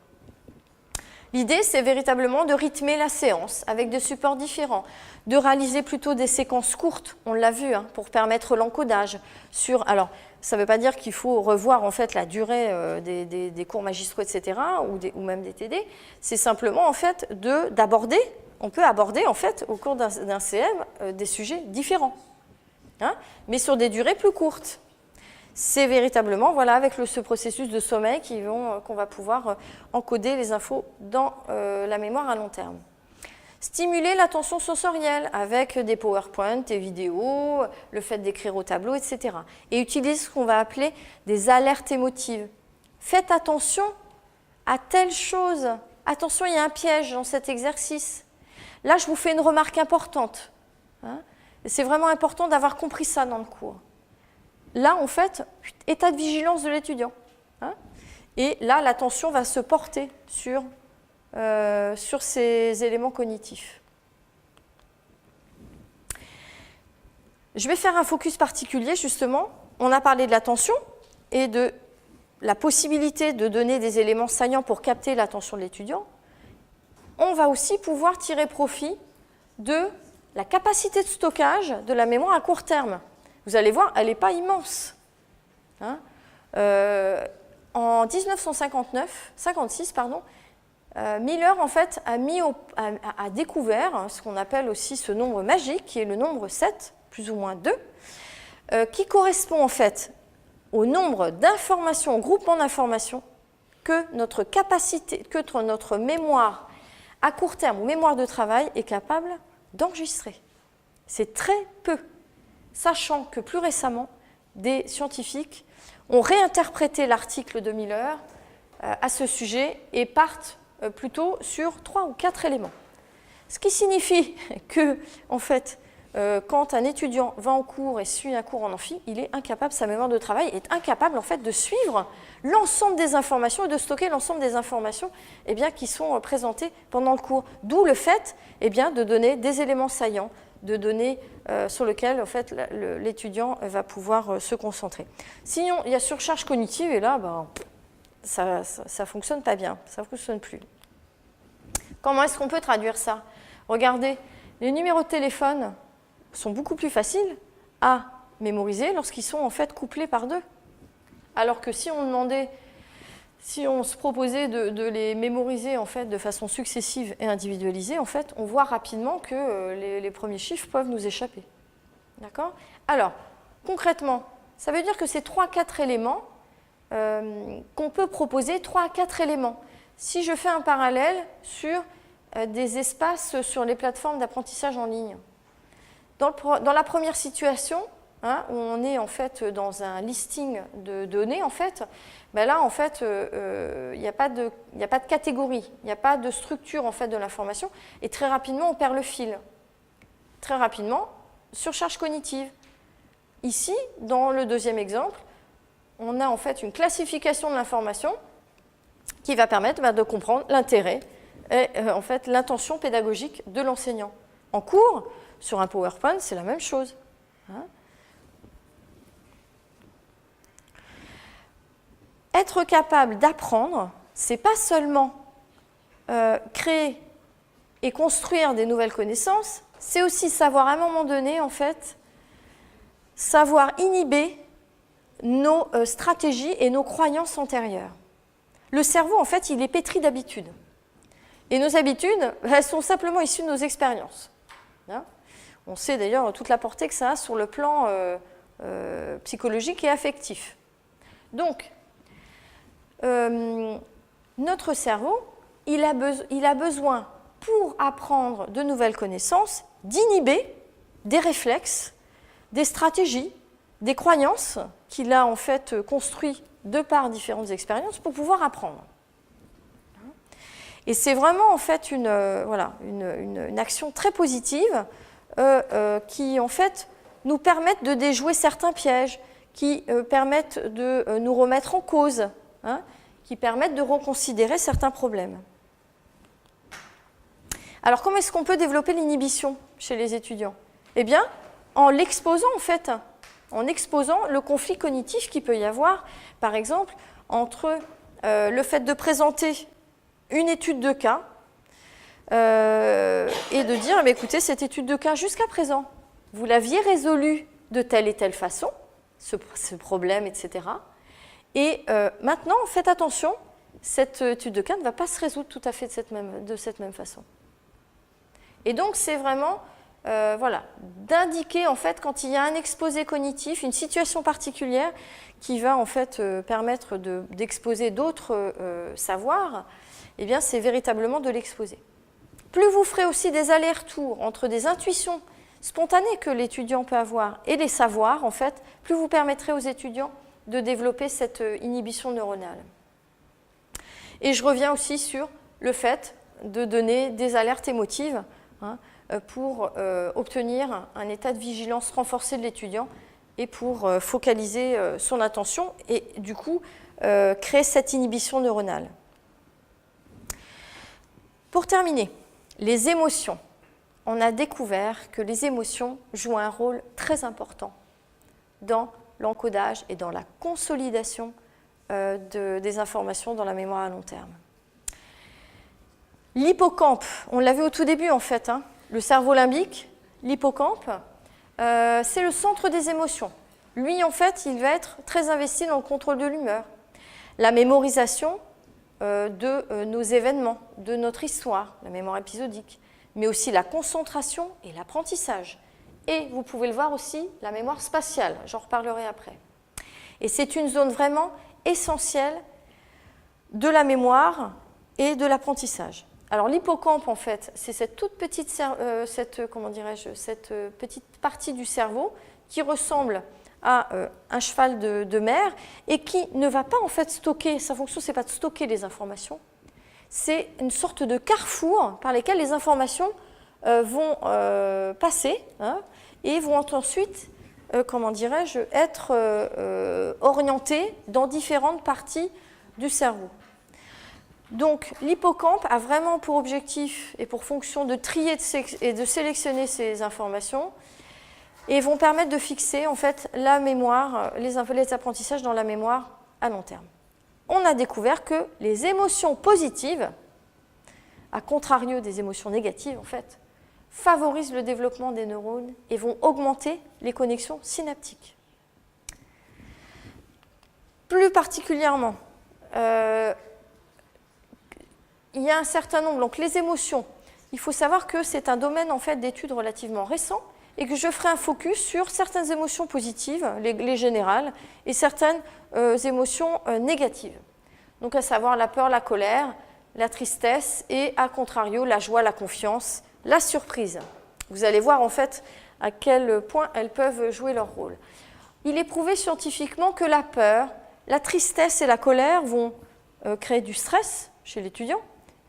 L'idée, c'est véritablement de rythmer la séance avec des supports différents, de réaliser plutôt des séquences courtes, on l'a vu, pour permettre l'encodage. Alors, ça ne veut pas dire qu'il faut revoir en fait la durée des cours magistraux, etc., ou même des TD. C'est simplement en fait d'aborder, on peut aborder en fait au cours d'un CM des sujets différents, mais sur des durées plus courtes. C'est véritablement avec ce processus de sommeil qu'on va pouvoir encoder les infos dans la mémoire à long terme. Stimuler l'attention sensorielle avec des PowerPoint, des vidéos, le fait d'écrire au tableau, etc. Et utiliser ce qu'on va appeler des alertes émotives. Faites attention à telle chose. Attention, il y a un piège dans cet exercice. Là, je vous fais une remarque importante. C'est vraiment important d'avoir compris ça dans le cours. Là, en fait, état de vigilance de l'étudiant. Et là, l'attention va se porter sur ces éléments cognitifs. Je vais faire un focus particulier, justement. On a parlé de l'attention et de la possibilité de donner des éléments saillants pour capter l'attention de l'étudiant. On va aussi pouvoir tirer profit de la capacité de stockage de la mémoire à court terme. Vous allez voir, elle n'est pas immense. En 1956, Miller en fait a découvert ce qu'on appelle aussi ce nombre magique, qui est le nombre 7, plus ou moins 2, qui correspond en fait au nombre d'informations, au groupement d'informations que notre mémoire à court terme ou mémoire de travail est capable d'enregistrer. C'est très peu, sachant que plus récemment, des scientifiques ont réinterprété l'article de Miller à ce sujet et partent plutôt sur 3 ou 4 éléments. Ce qui signifie que, en fait, quand un étudiant va en cours et suit un cours en amphi, il est incapable, sa mémoire de travail est incapable en fait de suivre l'ensemble des informations et de stocker l'ensemble des informations qui sont présentées pendant le cours. D'où le fait de donner des éléments saillants, de données sur lesquels en fait, l'étudiant va pouvoir se concentrer. Sinon, il y a surcharge cognitive et là, ça ne fonctionne pas bien, ça ne fonctionne plus. Comment est-ce qu'on peut traduire ça? Regardez, les numéros de téléphone sont beaucoup plus faciles à mémoriser lorsqu'ils sont en fait couplés par 2. Alors que si on se proposait de les mémoriser en fait de façon successive et individualisée, en fait, on voit rapidement que les premiers chiffres peuvent nous échapper. D'accord? Alors, concrètement, ça veut dire que ces 3-4 éléments, qu'on peut proposer 3 à 4 éléments. Si je fais un parallèle sur des espaces sur les plateformes d'apprentissage en ligne, dans la première situation, où on est en fait dans un listing de données, en fait, là, en fait, il n'y a pas de catégorie, il n'y a pas de structure en fait, de l'information, et très rapidement, on perd le fil. Très rapidement, surcharge cognitive. Ici, dans le deuxième exemple, on a en fait une classification de l'information qui va permettre de comprendre l'intérêt et en fait, l'intention pédagogique de l'enseignant. En cours, sur un PowerPoint, c'est la même chose. Être capable d'apprendre, ce n'est pas seulement créer et construire des nouvelles connaissances, c'est aussi savoir à un moment donné, en fait, savoir inhiber nos stratégies et nos croyances antérieures. Le cerveau, en fait, il est pétri d'habitudes. Et nos habitudes, elles sont simplement issues de nos expériences. On sait d'ailleurs toute la portée que ça a sur le plan psychologique et affectif. Donc, notre cerveau, il a besoin, pour apprendre de nouvelles connaissances, d'inhiber des réflexes, des stratégies, des croyances qu'il a en fait construites de par différentes expériences pour pouvoir apprendre. Et c'est vraiment en fait une action très positive qui en fait nous permettent de déjouer certains pièges, qui permettent de nous remettre en cause, qui permettent de reconsidérer certains problèmes. Alors comment est-ce qu'on peut développer l'inhibition chez les étudiants? Eh bien, en l'exposant en fait, en exposant le conflit cognitif qu'il peut y avoir, par exemple, entre le fait de présenter une étude de cas et de dire, écoutez, cette étude de cas, jusqu'à présent, vous l'aviez résolue de telle et telle façon, ce problème, etc. Et maintenant, faites attention, cette étude de cas ne va pas se résoudre tout à fait de cette même façon. Et donc, c'est vraiment d'indiquer en fait quand il y a un exposé cognitif, une situation particulière qui va en fait permettre d'exposer d'autres savoirs, eh bien c'est véritablement de l'exposer. Plus vous ferez aussi des allers-retours entre des intuitions spontanées que l'étudiant peut avoir et les savoirs, en fait, plus vous permettrez aux étudiants de développer cette inhibition neuronale. Et je reviens aussi sur le fait de donner des alertes émotives pour obtenir un état de vigilance renforcé de l'étudiant et pour focaliser son attention et du coup créer cette inhibition neuronale. Pour terminer, les émotions. On a découvert que les émotions jouent un rôle très important dans l'encodage et dans la consolidation des informations dans la mémoire à long terme. L'hippocampe, on l'a vu au tout début en fait, le cerveau limbique, l'hippocampe, c'est le centre des émotions. Lui, en fait, il va être très investi dans le contrôle de l'humeur, la mémorisation de nos événements, de notre histoire, la mémoire épisodique, mais aussi la concentration et l'apprentissage. Et vous pouvez le voir aussi, la mémoire spatiale, j'en reparlerai après. Et c'est une zone vraiment essentielle de la mémoire et de l'apprentissage. Alors l'hippocampe, en fait, c'est cette toute petite, cette petite partie du cerveau qui ressemble à un cheval de mer et qui ne va pas en fait stocker, sa fonction c'est pas de stocker les informations, c'est une sorte de carrefour par lesquels les informations vont passer et vont ensuite, comment dirais-je, être orientées dans différentes parties du cerveau. Donc l'hippocampe a vraiment pour objectif et pour fonction de trier et de sélectionner ces informations et vont permettre de fixer en fait la mémoire, les apprentissages dans la mémoire à long terme. On a découvert que les émotions positives, à contrario des émotions négatives en fait, favorisent le développement des neurones et vont augmenter les connexions synaptiques. Plus particulièrement, il y a un certain nombre, donc les émotions, il faut savoir que c'est un domaine en fait d'études relativement récent et que je ferai un focus sur certaines émotions positives, les générales, et certaines émotions négatives. Donc à savoir la peur, la colère, la tristesse et à contrario la joie, la confiance, la surprise. Vous allez voir en fait à quel point elles peuvent jouer leur rôle. Il est prouvé scientifiquement que la peur, la tristesse et la colère vont créer du stress chez l'étudiant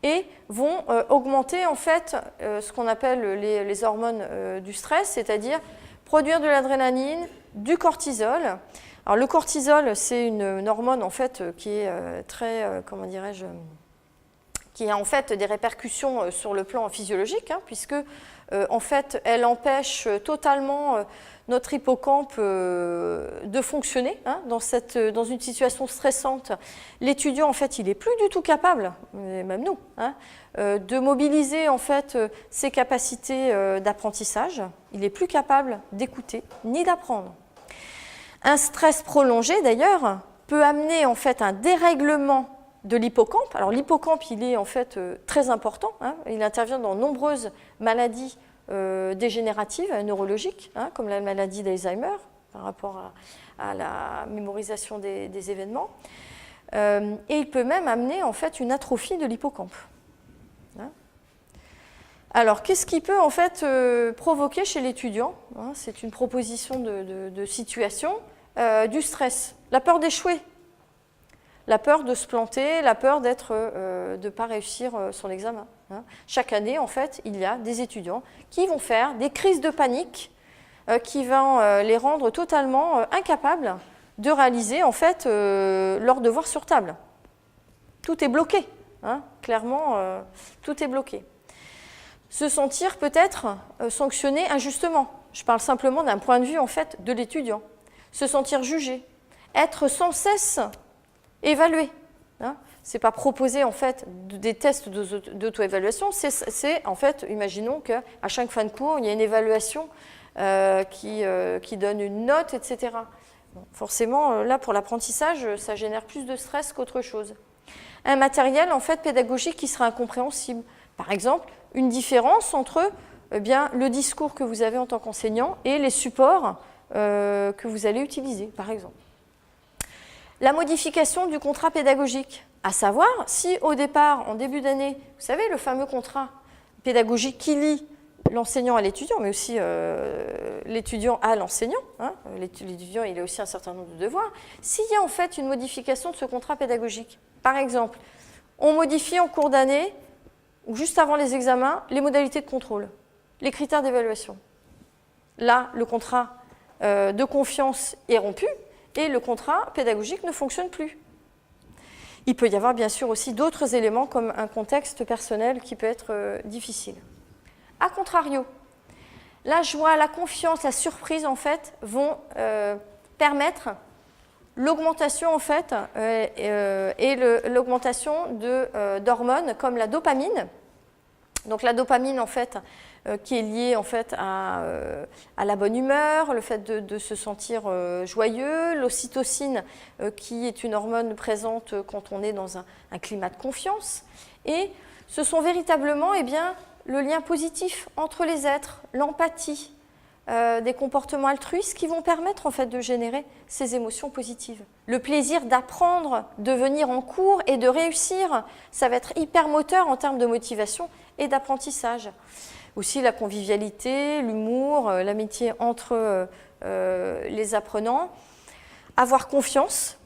et vont augmenter en fait ce qu'on appelle les hormones du stress, c'est-à-dire produire de l'adrénaline, du cortisol. Alors le cortisol, c'est une hormone en fait qui est très, comment dirais-je, qui a en fait des répercussions sur le plan physiologique, puisque en fait elle empêche totalement notre hippocampe de fonctionner dans une situation stressante. L'étudiant en fait il n'est plus du tout capable, même nous, de mobiliser en fait ses capacités d'apprentissage. Il n'est plus capable d'écouter ni d'apprendre. Un stress prolongé d'ailleurs peut amener en fait un dérèglement de l'hippocampe. Alors l'hippocampe, il est en fait très important. Il intervient dans nombreuses maladies dégénératives, neurologiques, comme la maladie d'Alzheimer, par rapport à la mémorisation des événements. Et il peut même amener en fait une atrophie de l'hippocampe. Alors, qu'est-ce qui peut en fait provoquer chez l'étudiant? C'est une proposition de situation, du stress, la peur d'échouer. La peur de se planter, la peur de ne pas réussir son examen. Chaque année, en fait, il y a des étudiants qui vont faire des crises de panique qui vont les rendre totalement incapables de réaliser, en fait, leur devoir sur table. Tout est bloqué, clairement, tout est bloqué. Se sentir peut-être sanctionné injustement. Je parle simplement d'un point de vue, en fait, de l'étudiant. Se sentir jugé. Être sans cesse évaluer. Ce n'est pas proposer en fait des tests d'auto-évaluation, c'est en fait, imaginons qu'à chaque fin de cours, il y a une évaluation qui donne une note, etc. Bon, forcément, là, pour l'apprentissage, ça génère plus de stress qu'autre chose. Un matériel en fait pédagogique qui sera incompréhensible. Par exemple, une différence entre le discours que vous avez en tant qu'enseignant et les supports que vous allez utiliser, par exemple. La modification du contrat pédagogique, à savoir si au départ, en début d'année, vous savez, le fameux contrat pédagogique qui lie l'enseignant à l'étudiant, mais aussi l'étudiant à l'enseignant, l'étudiant il a aussi un certain nombre de devoirs, s'il y a en fait une modification de ce contrat pédagogique, par exemple, on modifie en cours d'année, ou juste avant les examens, les modalités de contrôle, les critères d'évaluation. Là, le contrat de confiance est rompu, et le contrat pédagogique ne fonctionne plus. Il peut y avoir bien sûr aussi d'autres éléments comme un contexte personnel qui peut être difficile. A contrario, la joie, la confiance, la surprise en fait vont permettre l'augmentation en fait et l'augmentation d'hormones comme la dopamine. Donc la dopamine en fait qui est liée en fait à la bonne humeur, le fait de se sentir joyeux, l'ocytocine qui est une hormone présente quand on est dans un climat de confiance. Et ce sont véritablement le lien positif entre les êtres, l'empathie, des comportements altruistes qui vont permettre en fait de générer ces émotions positives. Le plaisir d'apprendre, de venir en cours et de réussir, ça va être hyper moteur en termes de motivation et d'apprentissage. Aussi la convivialité, l'humour, l'amitié entre les apprenants. Avoir confiance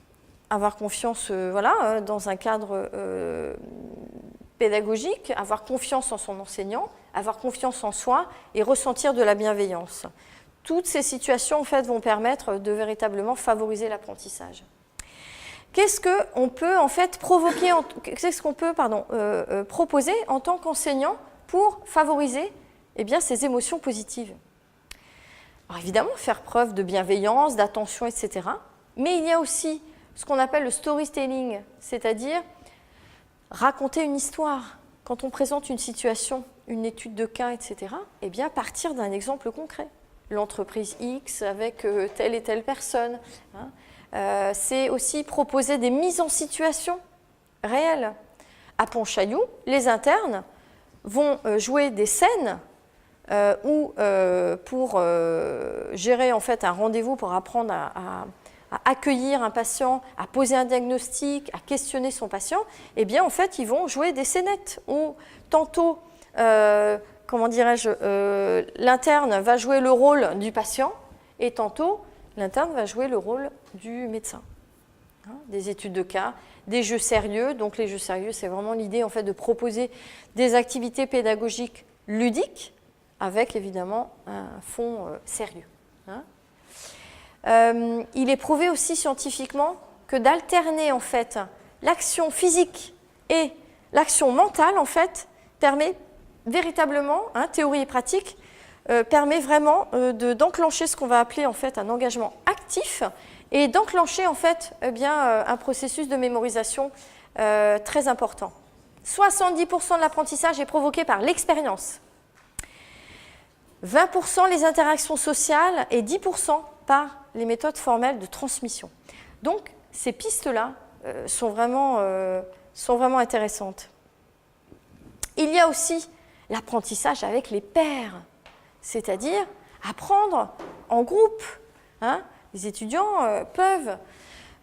voilà, dans un cadre pédagogique, avoir confiance en son enseignant, avoir confiance en soi et ressentir de la bienveillance. Toutes ces situations en fait, vont permettre de véritablement favoriser l'apprentissage. Qu'est-ce qu'on peut en fait provoquer, qu'est-ce qu'on peut proposer en tant qu'enseignant pour favoriser ces émotions positives? Alors évidemment, faire preuve de bienveillance, d'attention, etc. Mais il y a aussi ce qu'on appelle le storytelling, c'est-à-dire raconter une histoire. Quand on présente une situation, une étude de cas, etc., partir d'un exemple concret. L'entreprise X avec telle et telle personne. C'est aussi proposer des mises en situation réelles. À Pontchaillou, les internes vont jouer des scènes où, pour gérer en fait, un rendez-vous, pour apprendre à accueillir un patient, à poser un diagnostic, à questionner son patient, en fait, ils vont jouer des scénettes où tantôt, l'interne va jouer le rôle du patient et tantôt, l'interne va jouer le rôle du médecin. Des études de cas, des jeux sérieux. Donc les jeux sérieux, c'est vraiment l'idée en fait, de proposer des activités pédagogiques ludiques avec évidemment un fond sérieux. Il est prouvé aussi scientifiquement que d'alterner en fait l'action physique et l'action mentale en fait permet véritablement, théorie et pratique, permet vraiment d'enclencher ce qu'on va appeler en fait un engagement actif et d'enclencher en fait un processus de mémorisation très important. 70% de l'apprentissage est provoqué par l'expérience, 20% les interactions sociales et 10% par les méthodes formelles de transmission. Donc, ces pistes-là sont vraiment intéressantes. Il y a aussi l'apprentissage avec les pairs, c'est-à-dire apprendre en groupe. Les étudiants peuvent,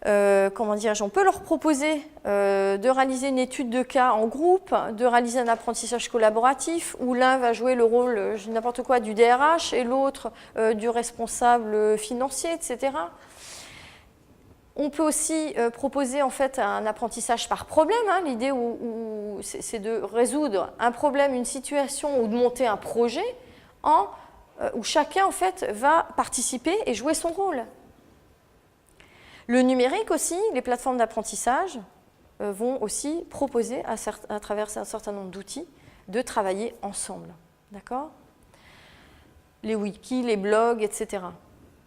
on peut leur proposer de réaliser une étude de cas en groupe, de réaliser un apprentissage collaboratif où l'un va jouer le rôle, n'importe quoi, du DRH et l'autre du responsable financier, etc. On peut aussi proposer en fait un apprentissage par problème. L'idée c'est de résoudre un problème, une situation ou de monter un projet où chacun en fait va participer et jouer son rôle. Le numérique aussi, les plateformes d'apprentissage vont aussi proposer à travers un certain nombre d'outils de travailler ensemble. D'accord ? Les wikis, les blogs, etc.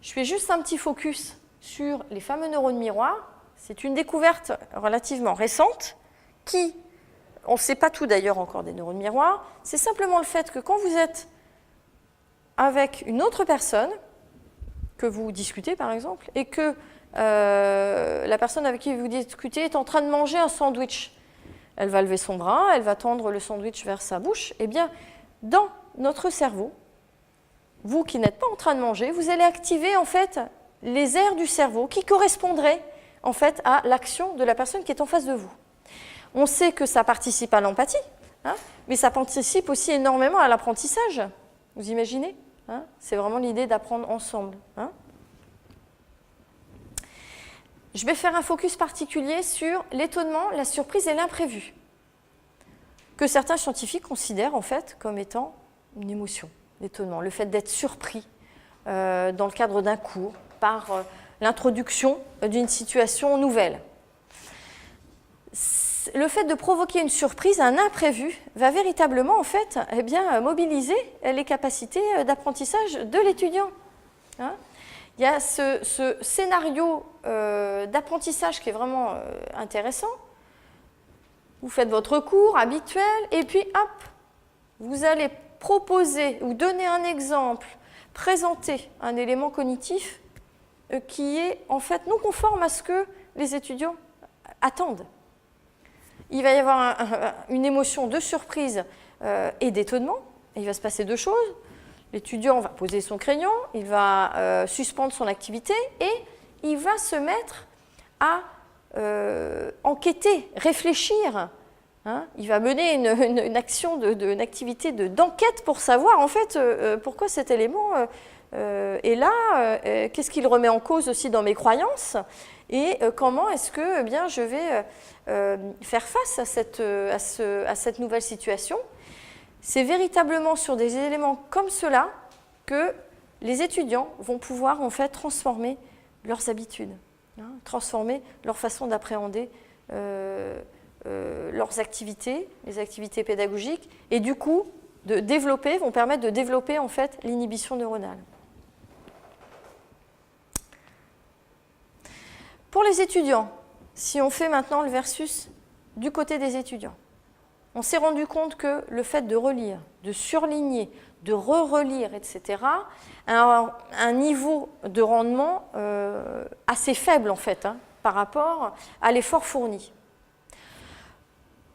Je fais juste un petit focus sur les fameux neurones miroirs. C'est une découverte relativement récente qui, on ne sait pas tout d'ailleurs encore des neurones miroirs, c'est simplement le fait que quand vous êtes avec une autre personne, que vous discutez par exemple, et que la personne avec qui vous discutez est en train de manger un sandwich. Elle va lever son bras, elle va tendre le sandwich vers sa bouche. Eh bien, dans notre cerveau, vous qui n'êtes pas en train de manger, vous allez activer en fait les aires du cerveau qui correspondraient en fait à l'action de la personne qui est en face de vous. On sait que ça participe à l'empathie, mais ça participe aussi énormément à l'apprentissage. Vous imaginez ? C'est vraiment l'idée d'apprendre ensemble. Je vais faire un focus particulier sur l'étonnement, la surprise et l'imprévu, que certains scientifiques considèrent en fait comme étant une émotion, l'étonnement, le fait d'être surpris dans le cadre d'un cours par l'introduction d'une situation nouvelle. Le fait de provoquer une surprise, un imprévu, va véritablement en fait, mobiliser les capacités d'apprentissage de l'étudiant. Il y a ce scénario d'apprentissage qui est vraiment intéressant. Vous faites votre cours habituel et puis hop, vous allez proposer ou donner un exemple, présenter un élément cognitif qui est en fait non conforme à ce que les étudiants attendent. Il va y avoir une émotion de surprise et d'étonnement. Il va se passer deux choses. L'étudiant va poser son crayon, il va suspendre son activité et il va se mettre à enquêter, réfléchir Hein, il va mener une action, une activité d'enquête pour savoir en fait pourquoi cet élément est là, qu'est-ce qu'il remet en cause aussi dans mes croyances et comment est-ce que bien, je vais faire face à cette nouvelle situation. C'est véritablement sur des éléments comme cela que les étudiants vont pouvoir en fait transformer leurs habitudes, hein, transformer leur façon d'appréhender leurs activités, les activités pédagogiques, et du coup, vont permettre de développer en fait l'inhibition neuronale. Pour les étudiants, si on fait maintenant le versus du côté des étudiants, on s'est rendu compte que le fait de relire, de surligner, de re-relire, etc., a un niveau de rendement assez faible en fait, hein, par rapport à l'effort fourni.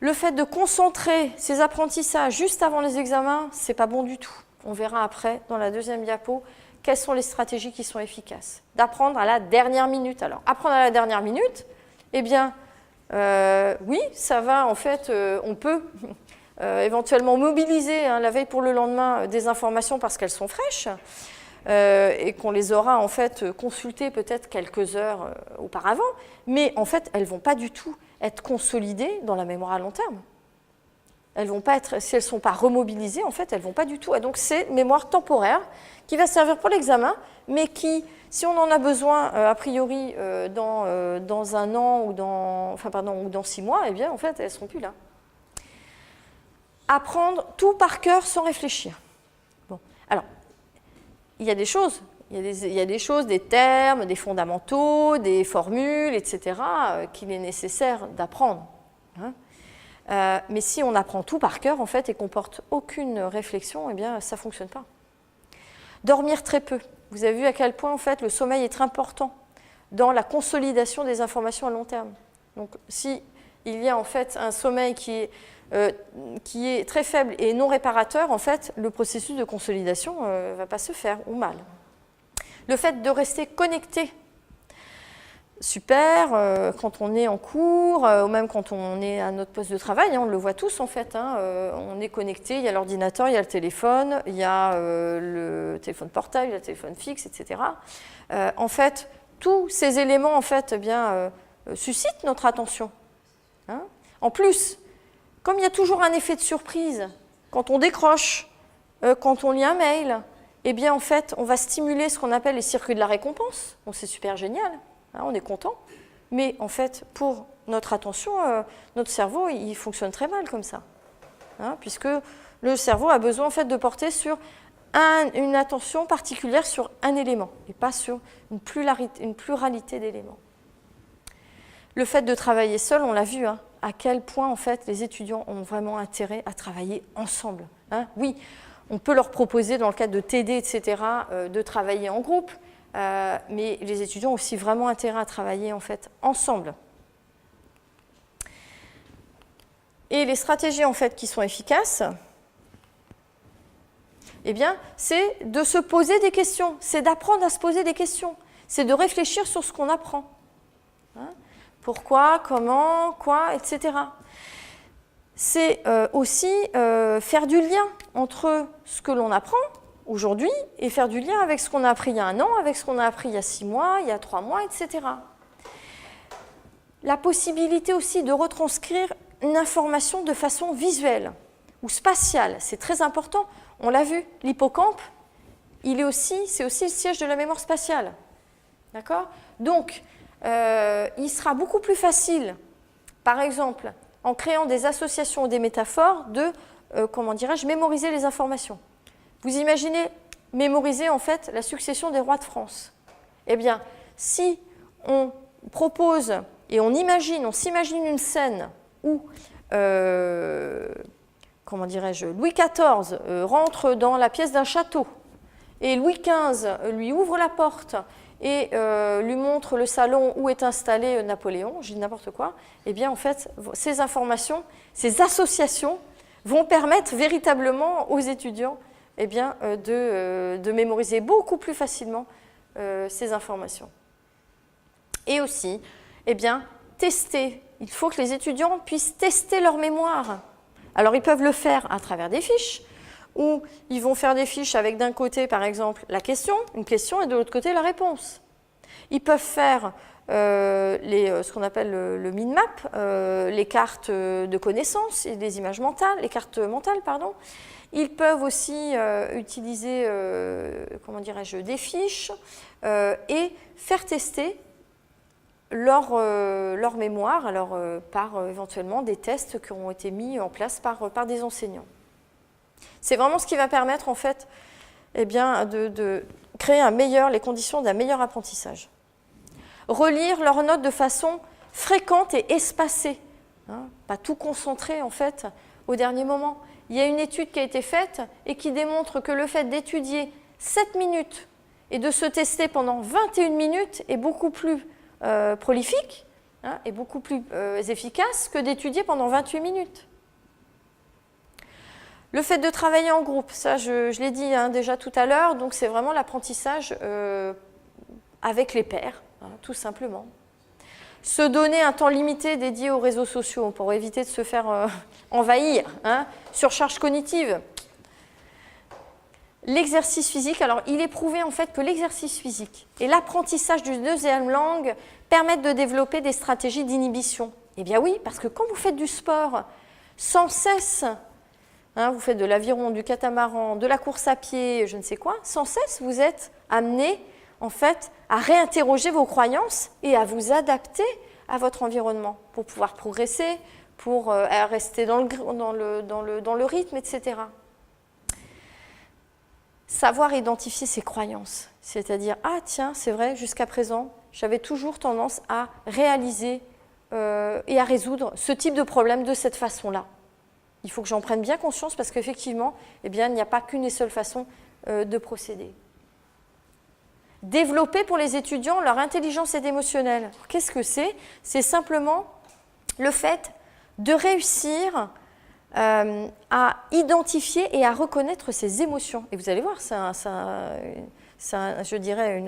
Le fait de concentrer ces apprentissages juste avant les examens, ce n'est pas bon du tout. On verra après, dans la deuxième diapo, quelles sont les stratégies qui sont efficaces. D'apprendre à la dernière minute. Alors, apprendre à la dernière minute, eh bien, oui, ça va, en fait, on peut éventuellement mobiliser hein, la veille pour le lendemain des informations parce qu'elles sont fraîches et qu'on les aura, en fait, consultées peut-être quelques heures auparavant, mais en fait, elles ne vont pas du tout être consolidées dans la mémoire à long terme. Elles vont pas être, si elles ne sont pas remobilisées, en fait, elles ne vont pas du tout. Et donc, c'est une mémoire temporaire qui va servir pour l'examen, mais qui, si on en a besoin, a priori, dans un an ou dans 6 mois, eh bien, en fait, elles ne seront plus là. Apprendre tout par cœur sans réfléchir. Bon. Alors, il y a des choses. Il y a des choses, des termes, des fondamentaux, des formules, etc., qu'il est nécessaire d'apprendre. Hein. Mais si on apprend tout par cœur, en fait, et qu'on ne porte aucune réflexion, eh bien, ça ne fonctionne pas. Dormir très peu. Vous avez vu à quel point, en fait, le sommeil est très important dans la consolidation des informations à long terme. Donc, si il y a, en fait, un sommeil qui est très faible et non réparateur, en fait, le processus de consolidation ne va pas se faire, ou mal. Le fait de rester connecté, super, quand on est en cours, ou même quand on est à notre poste de travail, hein, on le voit tous en fait, hein, on est connecté, il y a l'ordinateur, il y a le téléphone, il y a le téléphone portable, il y a le téléphone fixe, etc. En fait, tous ces éléments en fait, eh bien, suscitent notre attention. Hein. En plus, comme il y a toujours un effet de surprise, quand on décroche, quand on lit un mail, eh bien, en fait, on va stimuler ce qu'on appelle les circuits de la récompense. Donc, c'est super génial, hein, on est content. Mais, en fait, pour notre attention, notre cerveau, il fonctionne très mal comme ça. Hein, puisque le cerveau a besoin, en fait, de porter sur une attention particulière sur un élément, et pas sur une pluralité d'éléments. Le fait de travailler seul, on l'a vu, hein, à quel point, en fait, les étudiants ont vraiment intérêt à travailler ensemble. Hein. Oui, on peut leur proposer, dans le cadre de TD, etc., de travailler en groupe, mais les étudiants ont aussi vraiment intérêt à travailler en fait, ensemble. Et les stratégies en fait, qui sont efficaces, eh bien, c'est de se poser des questions, c'est d'apprendre à se poser des questions, c'est de réfléchir sur ce qu'on apprend. Hein, pourquoi, comment, quoi, etc. C'est aussi faire du lien entre ce que l'on apprend aujourd'hui et faire du lien avec ce qu'on a appris il y a 1 an, avec ce qu'on a appris il y a 6 mois, il y a 3 mois, etc. La possibilité aussi de retranscrire une information de façon visuelle ou spatiale, c'est très important. On l'a vu, l'hippocampe, c'est aussi le siège de la mémoire spatiale. D'accord ? Donc, il sera beaucoup plus facile, par exemple, en créant des associations ou des métaphores, de, mémoriser les informations. Vous imaginez mémoriser, en fait, la succession des rois de France. Eh bien, si on propose et on s'imagine une scène où, Louis XIV rentre dans la pièce d'un château, et Louis XV lui ouvre la porte et lui montre le salon où est installé Napoléon, je dis n'importe quoi, eh bien, en fait, ces informations, ces associations vont permettre véritablement aux étudiants eh bien, de mémoriser beaucoup plus facilement ces informations. Et aussi, eh bien, tester. Il faut que les étudiants puissent tester leur mémoire. Alors, ils peuvent le faire à travers des fiches, ou ils vont faire des fiches avec d'un côté, par exemple, une question, et de l'autre côté, la réponse. Ils peuvent faire ce qu'on appelle le mind-map, les cartes de connaissances et des images mentales, les cartes mentales, pardon. Ils peuvent aussi utiliser, comment dirais-je, des fiches et faire tester leur mémoire, alors par éventuellement des tests qui ont été mis en place par des enseignants. C'est vraiment ce qui va permettre en fait eh bien, de créer les conditions d'un meilleur apprentissage. Relire leurs notes de façon fréquente et espacée, hein, pas tout concentrer en fait au dernier moment. Il y a une étude qui a été faite et qui démontre que le fait d'étudier 7 minutes et de se tester pendant 21 minutes est beaucoup plus prolifique, hein, et beaucoup plus efficace que d'étudier pendant 28 minutes. Le fait de travailler en groupe, ça je l'ai dit hein, déjà tout à l'heure, donc c'est vraiment l'apprentissage avec les pairs, hein, tout simplement. Se donner un temps limité dédié aux réseaux sociaux pour éviter de se faire envahir, hein, surcharge cognitive. L'exercice physique, alors il est prouvé en fait que l'exercice physique et l'apprentissage d'une deuxième langue permettent de développer des stratégies d'inhibition. Eh bien oui, parce que quand vous faites du sport sans cesse, hein, vous faites de l'aviron, du catamaran, de la course à pied, je ne sais quoi, sans cesse vous êtes amené en fait à réinterroger vos croyances et à vous adapter à votre environnement pour pouvoir progresser, pour rester dans le rythme, etc. Savoir identifier ses croyances, c'est-à-dire « Ah tiens, c'est vrai, jusqu'à présent, j'avais toujours tendance à réaliser et à résoudre ce type de problème de cette façon-là. » Il faut que j'en prenne bien conscience parce qu'effectivement, eh bien, il n'y a pas qu'une et seule façon de procéder. Développer pour les étudiants leur intelligence émotionnelle. Qu'est-ce que c'est ? C'est simplement le fait de réussir à identifier et à reconnaître ses émotions. Et vous allez voir, je dirais,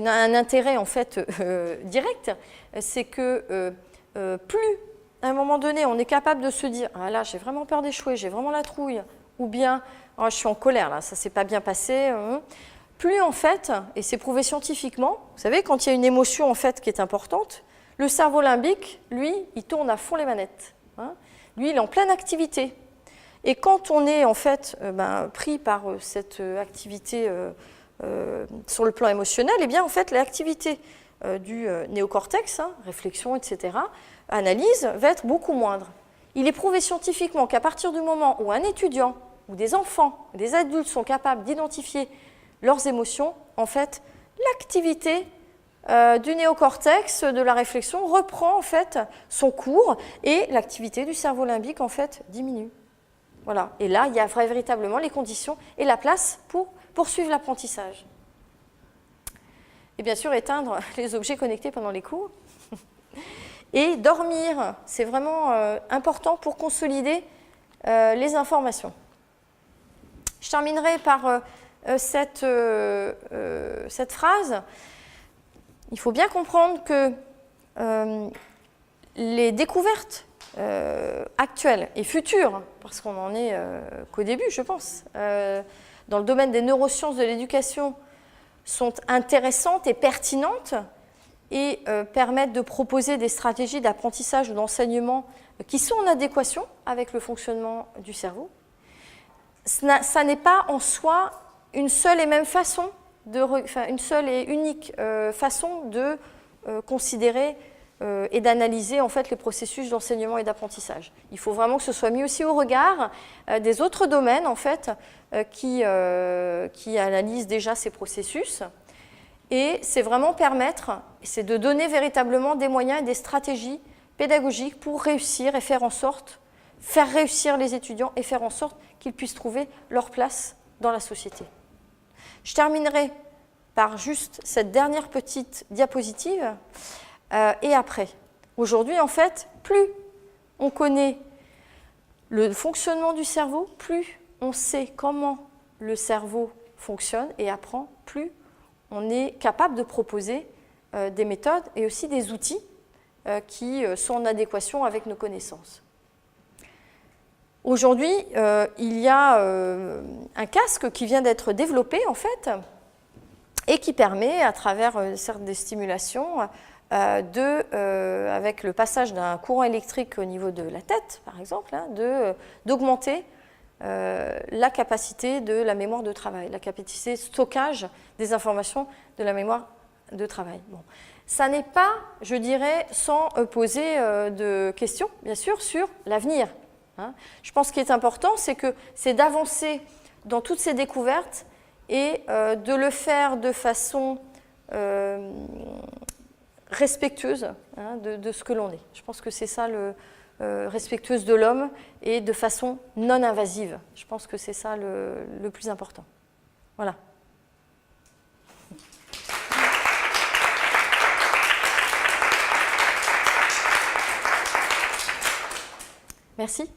un intérêt en fait direct. C'est que plus, à un moment donné, on est capable de se dire « Ah là, j'ai vraiment peur d'échouer, j'ai vraiment la trouille », ou bien oh, « Je suis en colère, là, ça ne s'est pas bien passé », plus en fait, et c'est prouvé scientifiquement, vous savez, quand il y a une émotion en fait qui est importante, le cerveau limbique, lui, il tourne à fond les manettes. Hein. Lui, il est en pleine activité. Et quand on est en fait pris par cette activité sur le plan émotionnel, eh bien en fait l'activité du néocortex, hein, réflexion, etc., analyse, va être beaucoup moindre. Il est prouvé scientifiquement qu'à partir du moment où un étudiant ou des enfants, des adultes sont capables d'identifier leurs émotions, en fait, l'activité du néocortex, de la réflexion, reprend en fait son cours et l'activité du cerveau limbique en fait diminue. Voilà. Et là, il y a véritablement les conditions et la place pour poursuivre l'apprentissage. Et bien sûr, éteindre les objets connectés pendant les cours. Et dormir, c'est vraiment important pour consolider les informations. Je terminerai par cette phrase. Il faut bien comprendre que les découvertes actuelles et futures, parce qu'on n'en est qu'au début, je pense, dans le domaine des neurosciences de l'éducation, sont intéressantes et pertinentes et permettent de proposer des stratégies d'apprentissage ou d'enseignement qui sont en adéquation avec le fonctionnement du cerveau. Ça n'est pas en soi une seule et même façon, une seule et unique façon de considérer et d'analyser en fait les processus d'enseignement et d'apprentissage. Il faut vraiment que ce soit mis aussi au regard des autres domaines en fait qui analysent déjà ces processus. Et c'est vraiment c'est de donner véritablement des moyens et des stratégies pédagogiques pour réussir et faire réussir les étudiants et faire en sorte qu'ils puissent trouver leur place dans la société. Je terminerai par juste cette dernière petite diapositive et après. Aujourd'hui, en fait, plus on connaît le fonctionnement du cerveau, plus on sait comment le cerveau fonctionne et apprend, plus on est capable de proposer des méthodes et aussi des outils qui sont en adéquation avec nos connaissances. Aujourd'hui, il y a un casque qui vient d'être développé, en fait, et qui permet, à travers certes des stimulations, avec le passage d'un courant électrique au niveau de la tête, par exemple, hein, d'augmenter la capacité de la mémoire de travail, la capacité de stockage des informations de la mémoire de travail. Bon. Ça n'est pas, je dirais, sans poser de questions, bien sûr, sur l'avenir. Hein. Je pense qu'il est important, c'est d'avancer dans toutes ces découvertes et de le faire de façon respectueuse, hein, de ce que l'on est. Je pense que c'est ça, respectueuse de l'homme et de façon non invasive. Je pense que c'est ça le plus important. Voilà. Merci.